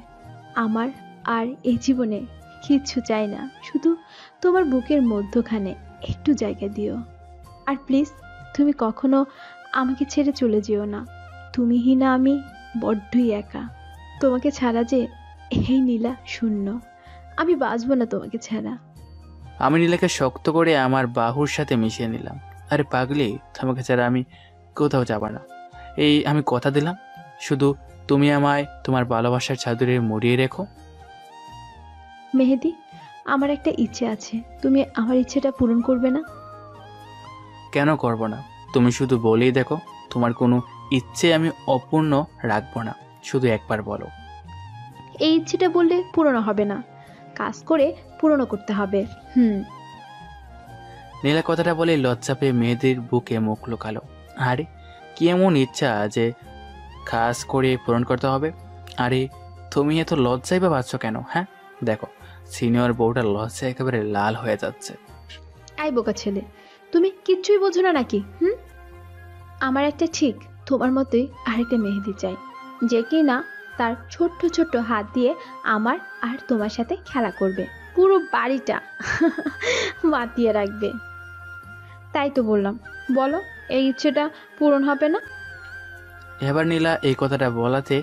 আমার আর এই জীবনে কিচ্ছু চাই না, শুধু তোমার বুকের মধ্যখানে একটু জায়গা দিও। আর প্লিজ তুমি কখনো আমাকে ছেড়ে চলে যেও না, তুমিহীনা আমি বড্ডই একা। তোমাকে ছাড়া যে এই নীলা শূন্য, আমি বাঁচবো না তোমাকে ছাড়া। আমি নীলাকে শক্ত করে আমার বাহুর সাথে মিশিয়ে নিলাম। আরে পাগলি, তোমাকে ছাড়া আমি কোথাও যাব না, এই আমি কথা দিলাম। শুধু তুমি আমায় তোমার ভালোবাসার চাদরে মুড়িয়ে রেখো। মেহেদি, আমার একটা ইচ্ছে আছে, তুমি আমার ইচ্ছেটা পূরণ করবে না? কেন করব না? তুমি শুধু বলেই দেখো, তোমার কোনো ইচ্ছে আমি অপূর্ণ রাখবো না, শুধু একবার বলো। এই ইচ্ছেটা বললে পূরণ হবে না, কাজ করে পূরণ করতে হবে। নীলা কথাটা বলে লজ্জা পেয়ে মেয়েদের বুকে মুখ লুকালো। আরে কি এমন ইচ্ছা যে কাজ করে পূরণ করতে হবে? আরে তুমি এত লজ্জাই বা পাচ্ছ কেন? হ্যাঁ দেখো, সিনিয়র বউটা লজ্জায় একেবারে লাল হয়ে যাচ্ছে। আই বোকা ছেলে, তুমি কিচ্ছুই বোঝো না নাকি? আমার একটা ঠিক তোমার মতোই আরেকটা মেহেদি চাই, যে কি না তার ছোট্ট ছোট্ট হাত দিয়ে আমার আর তোমার সাথে খেলা করবে, পুরো বাড়িটা মাতিয়ে রাখবে। তাই তো বললাম, বলো এই ইচ্ছেটা পূরণ হবে না? এবার নীলা এই কথাটা বলাতে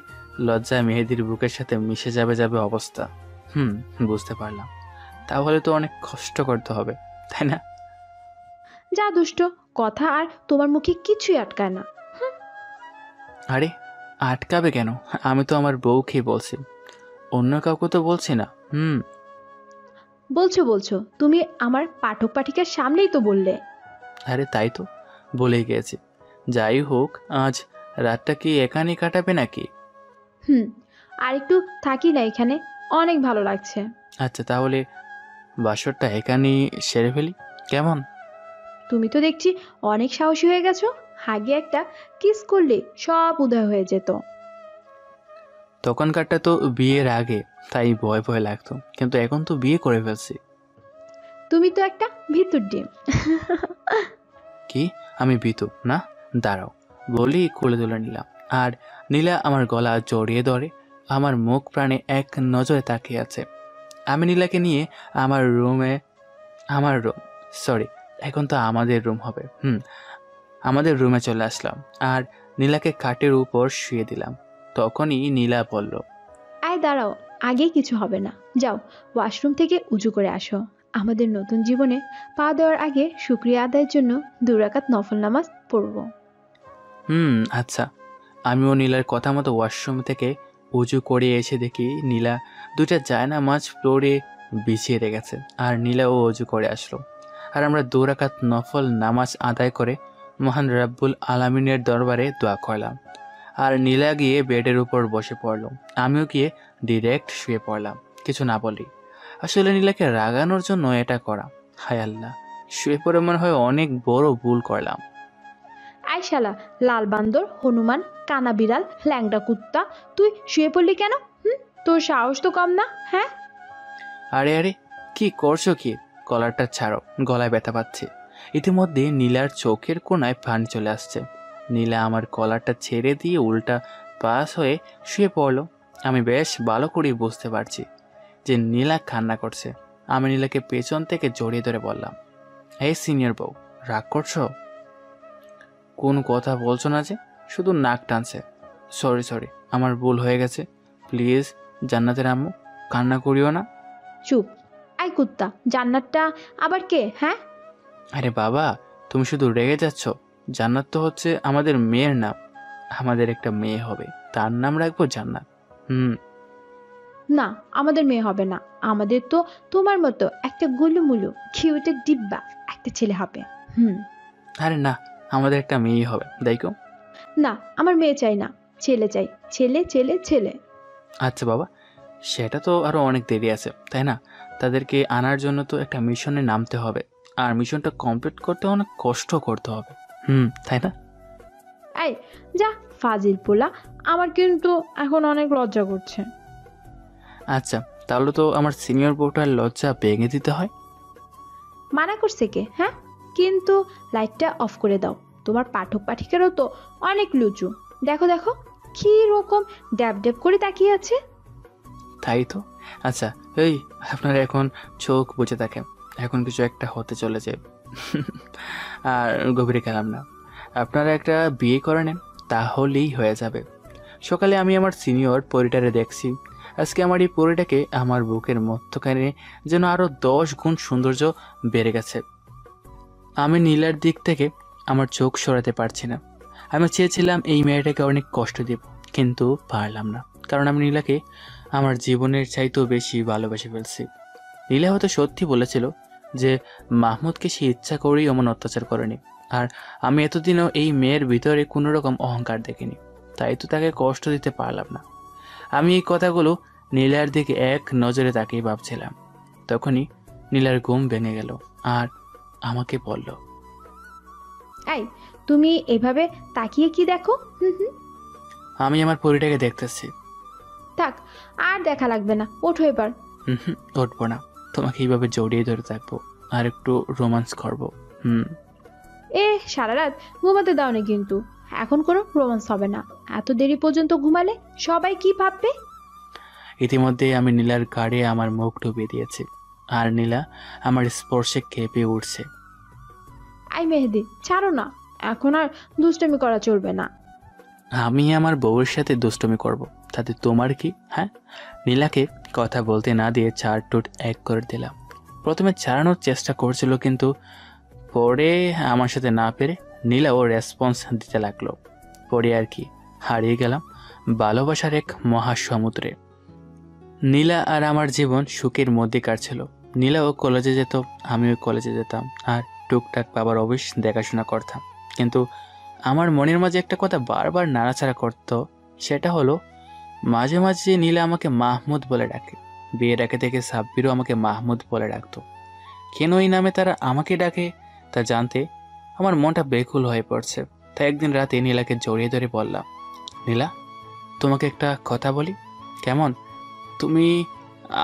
লজ্জায় মেহেদির বুকের সাথে মিশে যাবে অবস্থা। বুঝতে পারলাম, তাহলে তো অনেক কষ্ট করতে হবে, তাই না? যা দুষ্ট কথা, আর তোমার মুখে কিছুই আটকায় না। আরে আটকাবে কেন? আমি তো আমার বউকে বলছি, অন্য কাউকে তো বলছি না। বলছো তুমি আমার পাঠক পাঠিকার সামনেই তো বললে। আরে তাই তো বলেই গিয়েছি। যাই হোক, আজ রাতটা কি এখানেই কাটাবে নাকি? আর একটু থাকি না এখানে, অনেক ভালো লাগছে। আচ্ছা, তাহলে বাসরটা এখানেই সেরে ফেলি, কেমন? তুমি তো দেখছি অনেক সাহসী হয়ে গেছো, আগে একটা কিস করলে সব উদয় হয়ে যেত। তখনকারটা তো বিয়ের আগে, তাই ভয় ভয় লাগতো, কিন্তু এখন তো বিয়ে করে ফেলছি। তুমি তো একটা ভিতর ডিম। কি আমি ভীতু না? দাঁড়াও বলি, কোলে তুলে নিলাম, আর নীলা আমার গলা জড়িয়ে ধরে আমার মুখ প্রাণে এক নজরে তাকিয়ে আছে। আমি নীলাকে নিয়ে আমার রুম, সরি এখন তো আমাদের রুম হবে, আমাদের রুমে চলে আসলাম আর নীলাকে খাটের উপর শুয়ে দিলাম। তখনই নীলা বলল, আয় দাঁড়াও, আগে কিছু হবে না, যাও ওয়াশরুম থেকে উজু করে আসো। আমাদের নতুন জীবনে পা দেওয়ার আগে শুকরিয়া আদায়ের জন্য 2 রাকাত নফল নামাজ পড়ব। আচ্ছা। আমিও নীলার কথা মতো ওয়াশরুম থেকে উজু করে এসে দেখি নীলা 2টা জায়নামাজ ফ্লোরে বিছিয়ে রেখেছে, আর নীলাও উজু করে আসলো। আর আমরা 2 রাকাত নফল নামাজ আদায় করে মহান রাব্বুল আলামিনের দরবারে দোয়া করলাম। আর নীলা গিয়ে বেডের উপর বসে পড়ল, আমিও গিয়ে ডিরেক্ট শুয়ে পড়লাম, কিছু না বলি। আসলে নীলাকে রাগানোর জন্য এটা করা। হায় আল্লাহ, শুয়ে পড়ে মনে হয় অনেক বড় ভুল করলাম। আয় শালা লাল বান্দর, হনুমান, কানা বিড়াল, ল্যাংড়া কুত্তা, তুই শুয়ে পড়লি কেন? তোর সাহস তো কম না? হ্যাঁ আরে কি করছো কি? কলারটা ছাড়ো, গলায় ব্যথা পাচ্ছে। ইতিমধ্যে নীলার চোখের কোণায় পানি চলে আসছে। নীলা আমার কলারটা ছেড়ে দিয়ে উল্টা পাশ হয়ে শুয়ে পড়লো। আমি বেশ ভালো করেই বুঝতে পারছি যে নীলা কান্না করছে। আমি নীলাকে পেছন থেকে জড়িয়ে ধরে বললাম, এই সিনিয়র বউ, রাগ করছো? কোন কথা বলছো না যে, শুধু নাক টানছে। সরি, আমার ভুল হয়ে গেছে, প্লিজ জান্নাতের আম্মু, কান্না করিও না। চুপ। আই কুত্তা, জান্নাতটা আবার কে? হ্যাঁ আরে বাবা, তুমি শুধু রেগে যাচ্ছ। জান্নাত তো হচ্ছে আমাদের মেয়ের নাম, আমাদের একটা মেয়ে হবে, তার নাম রাখবো জান্নাত। না, আমাদের মেয়ে হবে না, আমাদের তো তোমার মতো একটা গুলুমুলু কিউটের ডিব্বা একটা ছেলে হবে। আরে না, আমাদের একটা মেয়ে হবে, দেখো। না, আমার মেয়ে চাই না, ছেলে চাই, ছেলে ছেলে ছেলে। আচ্ছা বাবা, সেটা তো আরো অনেক দেরি আছে, তাই না? তাদেরকে আনার জন্য তো একটা মিশনে নামতে হবে, আর মিশনটা কমপ্লিট করতে অনেক কষ্ট করতে হবে, তাই না? এই যা ফাজিল পোলা, আমার কিন্তু এখন অনেক লজ্জা করছে। আচ্ছা, তাহলে তো আমার সিনিয়র বউটার লজ্জা ভেঙে দিতে হয়। মানা করছে কে? হ্যাঁ, কিন্তু লাইটটা অফ করে দাও, তোমার পাঠক পাঠিকারও তো অনেক লুচু, দেখো দেখো কি রকম ড্যাব ড্যাব করে তাকিয়ে আছে। তাই তো। আচ্ছা এই, আপনারা এখন চোখ বুঝে থাকেন, এখন কিছু একটা হতে চলেছে। আর গভীরে গেলাম না, আপনারা একটা বিয়ে করে নেন, তাহলেই হয়ে যাবে। সকালে আমি আমার সিনিয়র পরিটারে দেখছি, আজকে আমার এই পরিটাকে আমার বুকের মধ্যখানে যেন আরও 10 গুণ সৌন্দর্য বেড়ে গেছে। আমি নীলার দিক থেকে আমার চোখ সরাতে পারছি না। আমি চেয়েছিলাম এই মেয়েটাকে অনেক কষ্ট দিব, কিন্তু পারলাম না, কারণ আমি নীলাকে আমার জীবনের চাইতেও বেশি ভালোবেসে ফেলছি। নীলা হয়তো সত্যি বলেছিল যে মাহমুদকে সে ইচ্ছা করেই এমন অত্যাচার করেনি, আর আমি এতদিনও এই মেয়ের ভিতরে কোনো রকম অহংকার দেখিনি, তাই তো তাকে কষ্ট দিতে পারলাম না। আমি এই কথাগুলো নীলার দিকে এক নজরে তাকিয়ে ভাবছিলাম। তখনই নীলার ঘুম ভেঙে গেল আর আমাকে বলল, এই তুমি এভাবে তাকিয়ে কি দেখো? আমি আমার পরিটাকে দেখতেছি। থাক, আর দেখা লাগবে না, ওঠো এবার, উঠবো না, তোমাকে এইভাবে জড়িয়ে ধরে থাকবো আর একটু রোমান্স করবো। এ সারা রাত ঘুমাতে দাও না কিন্তু, এখন কোনো রোমান্স হবে না। এত দেরি পর্যন্ত ঘুমালে সবাই কি ভাববে? ইতিমধ্যে আমি নীলার গাড়ে আমার মুখ ডুবিয়ে দিয়েছি, আর নীলা আমার স্পর্শে কেঁপে উঠছে। আই মেহেদি, ছাড়ো না, এখন আর দুষ্টামি করা চলবে না। আমি আমার বউয়ের সাথে দুষ্টুমি করব, তাতে তোমার কি? হ্যাঁ, নীলাকে কথা বলতে না দিয়ে চার টুট এক করে দিলাম। প্রথমে ছাড়ানোর চেষ্টা করছিল, কিন্তু পরে আমার সাথে না পেরে নীলা ও রেসপন্স দিতে লাগলো। পরে আর কি, হারিয়ে গেলাম ভালোবাসার এক মহাসমুদ্রে। নীলা আর আমার জীবন সুখের মধ্যে কাটছিল। নীলাও কলেজে যেত, আমিও কলেজে যেতাম, আর টুকটাক বাবার অফিস দেখাশোনা করতাম। কিন্তু আমার মনের মাঝে একটা কথা বারবার নাড়াচাড়া করত, সেটা হলো মাঝে মাঝে নীলা আমাকে মাহমুদ বলে ডাকে। বিয়ের আগে থেকে সাব্বিরও আমাকে মাহমুদ বলে ডাকতো। কেন এই নামে তারা আমাকে ডাকে তা জানতে আমার মনটা বেকুল হয়ে পড়ছে। তাই একদিন রাতে নীলাকে জড়িয়ে ধরে বললাম, নীলা, তোমাকে একটা কথা বলি, কেমন? তুমি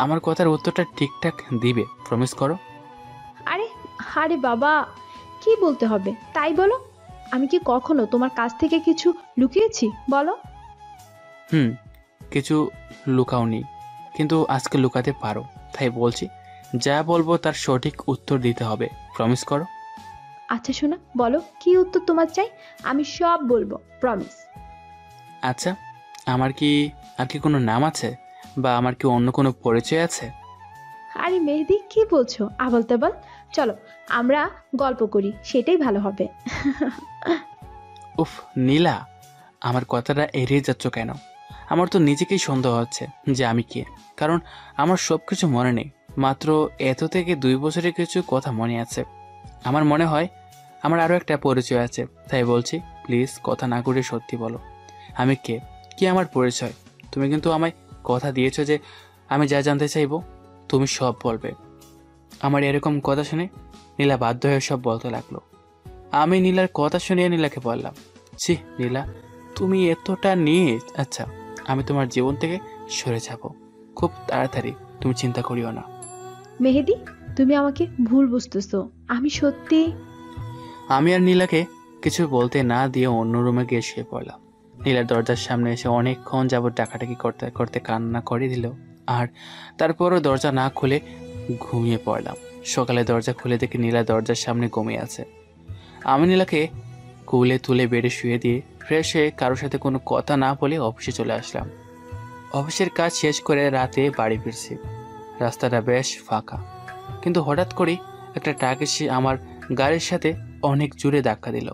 আমার কথার উত্তরটা ঠিকঠাক দিবে, প্রমিস করো। আরে আরে বাবা, কি বলতে হবে তাই বলো। আমি কি কখনো তোমার কাছ থেকে কিছু লুকিয়েছি? বলো। কিছু লুকাওনি, কিন্তু আজকে লুকাতে পারো। তাই বলছি, যা বলবো তার সঠিক উত্তর দিতে হবে, প্রমিস করো। আচ্ছা শোনা, বলো কি উত্তর তোমার চাই, আমি সব বলবো, প্রমিস। আচ্ছা, আমার কি আর কি কোনো নাম আছে, বা আমার কি অন্য কোনো পরিচয় আছে? আরে মেহেদি, কি বলছো আবল তাবল? চলো আমরা গল্প করি, সেটাই ভালো হবে। উফ নীলা, আমার কথাটা এড়িয়ে যাচ্ছ কেন? আমার তো নিজেকেই সন্দেহ হচ্ছে যে আমি কে, কারণ আমার সব কিছু মনে নেই। মাত্র এত থেকে 2 বছরের কিছু কথা মনে আছে। আমার মনে হয় আমার আরও একটা পরিচয় আছে। তাই বলছি, প্লিজ কথা না করে সত্যি বলো, আমি কে, কি আমার পরিচয়? তুমি কিন্তু আমায় কথা দিয়েছো যে আমি যা জানতে চাইবো তুমি সব বলবে। আমার এরকম কথা শুনে নীলা বাধ্য হয়ে সব বলতে লাগলো। আমি নীলার কথা শুনিয়ে নীলাকে বললাম, ছি নীলা, তুমি এতটা নিয়ে, আচ্ছা আমি তোমার জীবন থেকে সরে যাব খুব তাড়াতাড়ি, তুমি চিন্তা করিও না। মেহেদি, তুমি আমাকে ভুল বুঝতেছো, আমি সত্যি। আমি আর নীলাকে কিছু বলতে না দিয়ে অন্য রুমে গিয়ে শুয়ে পড়লাম। নীলার দরজার সামনে এসে অনেকক্ষণ যাবত ডাকাডাকি করতে করতে কান্না করে দিল, আর তারপরও দরজা না খুলে ঘুমিয়ে পড়লাম। সকালে দরজা খুলে দেখি নীলা দরজার সামনে ঘুমিয়ে আছে। আমি নীলাকে কুলে তুলে বেডে শুয়ে দিয়ে ফ্রেশ হয়ে কারোর সাথে কোনো কথা না বলে অফিসে চলে আসলাম। অফিসের কাজ শেষ করে রাতে বাড়ি ফিরছি। রাস্তাটা বেশ ফাঁকা, কিন্তু হঠাৎ করেই একটা ট্রাক এসে আমার গাড়ির সাথে অনেক জোরে ধাক্কা দিল।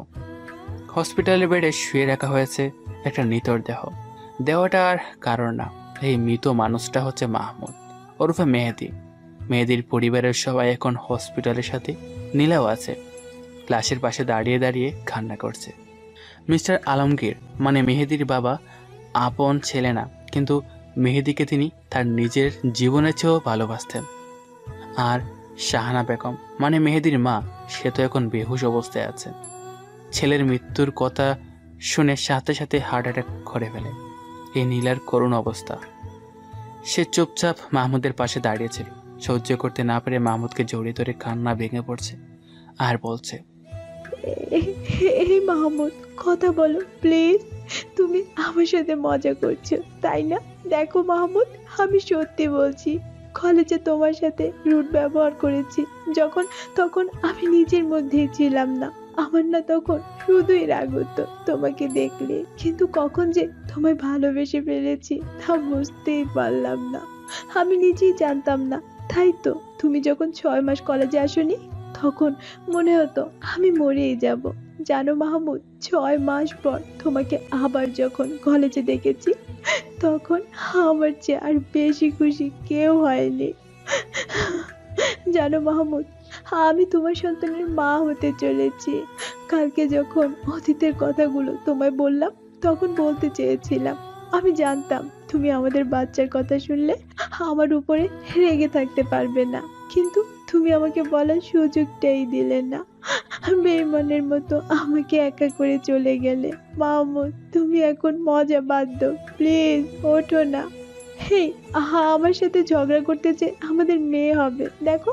হসপিটালের বেডে শুয়ে রাখা হয়েছে একটা নিতর দেহ। দেহটা আর কারণ না, এই মৃত মানুষটা হচ্ছে মাহমুদ ওরফে মেহেদি। মেহেদির পরিবারের সবাই এখন হসপিটালের সাথে, নীলাও আছে। লাশের পাশে দাঁড়িয়ে দাঁড়িয়ে কান্না করছে। মিস্টার আলমগীর মানে মেহেদির বাবা আপন ছেলে না, কিন্তু মেহেদিকে তিনি তার নিজের জীবনের চেয়েও ভালোবাসতেন। আর শাহানা বেগম মানে মেহেদির মা, সে তো এখন বেহুশ অবস্থায় আছে। ছেলের মৃত্যুর কথা শুনে সাথে সাথে হার্ট অ্যাটাক করে ফেলে। এই নীলার করুণ অবস্থা। সে চুপচাপ মাহমুদের পাশে দাঁড়িয়েছিল। সহ্য করতে না পেরে মাহমুদকে জড়িয়ে ধরে কান্না ভেঙে পড়ছে আর বলছে, এই মাহমুদ, কথা বলো প্লিজ। তুমি আমার সাথে মজা করছো তাই না? দেখো মাহমুদ, আমি সত্যি বলছি, কলেজে তোমার সাথে রুড ব্যবহার করেছি যখন, তখন আমি নিজের মধ্যেই ছিলাম না। আমার না তখন শুধুই রাগ হতো তোমাকে দেখলে, কিন্তু কখন যে তোমায় ভালোবেসে ফেলেছি তা বুঝতেই পারলাম না। আমি নিজেই জানতাম না। তাই তো তুমি যখন 6 মাস কলেজে আসোনি, তখন মনে হতো আমি মরেই যাব। জানো মাহমুদ, 6 মাস পর তোমাকে আবার যখন কলেজে দেখেছি, তখন আমার চেয়ে আর বেশি খুশি কেউ হয়নি। জানো মাহমুদ, আমি তোমার সন্তানের মা হতে চলেছি। কালকে যখন অতীতের কথাগুলো তোমায় বললাম, তখন বলতে চেয়েছিলাম আমি জানতাম তুমি আমাদের বাচ্চার কথা শুনলে আমার উপরে রেগে থাকতে পারবে না, কিন্তু তুমি আমাকে বলার সুযোগটাই দিলে না। বেঈমানের মতো আমাকে একা করে চলে গেলে। মাহমুদ, তুমি এখন মজা বাদ দাও, প্লিজ ওঠো না। হেই, আমার সাথে ঝগড়া করতে যে আমাদের মেয়ে হবে, দেখো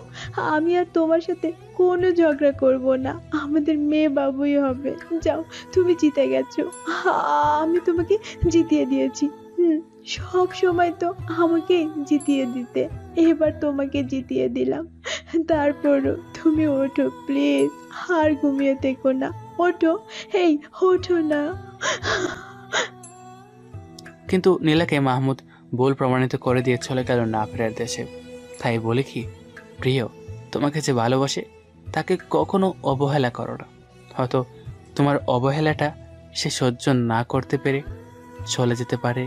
আমি আর তোমার সাথে কোনো ঝগড়া করব না, আমাদের মেয়ে বাবুই হবে। যাও, তুমি জিতে গেছো, আমি তোমাকে জিতিয়ে দিয়েছি। সব সময় তো আমাকে জিতিয়ে দিতে, এবার তোমাকে জিতিয়ে দিলাম। তারপরও তুমি ওঠো প্লিজ, আর ঘুমিয়ে থেকো না, ওঠো, হেই ওঠো না। কিন্তু নীলাকে মাহমুদ ভুল প্রমাণিত করে দিয়ে চলে গেল না ফেরার দেশে। তাই বলে কি, প্রিয়, তোমাকে যে ভালোবাসে তাকে কখনো অবহেলা করো না। হয়তো তোমার অবহেলাটা সে সহ্য না করতে পেরে চলে যেতে পারে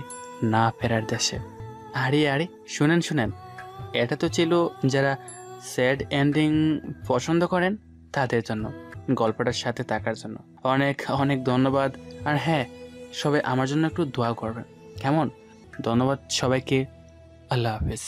না ফেরার দেশে। আরে আরে, শুনেন শুনেন, এটা তো ছিল যারা স্যাড এন্ডিং পছন্দ করেন তাদের জন্য, গল্পটার সাথে থাকার জন্য অনেক অনেক ধন্যবাদ। আর হ্যাঁ, সবাই আমার জন্য একটু দোয়া করবেন, কেমন? ধন্যবাদ সবাইকে, আল্লাহ হাফেজ।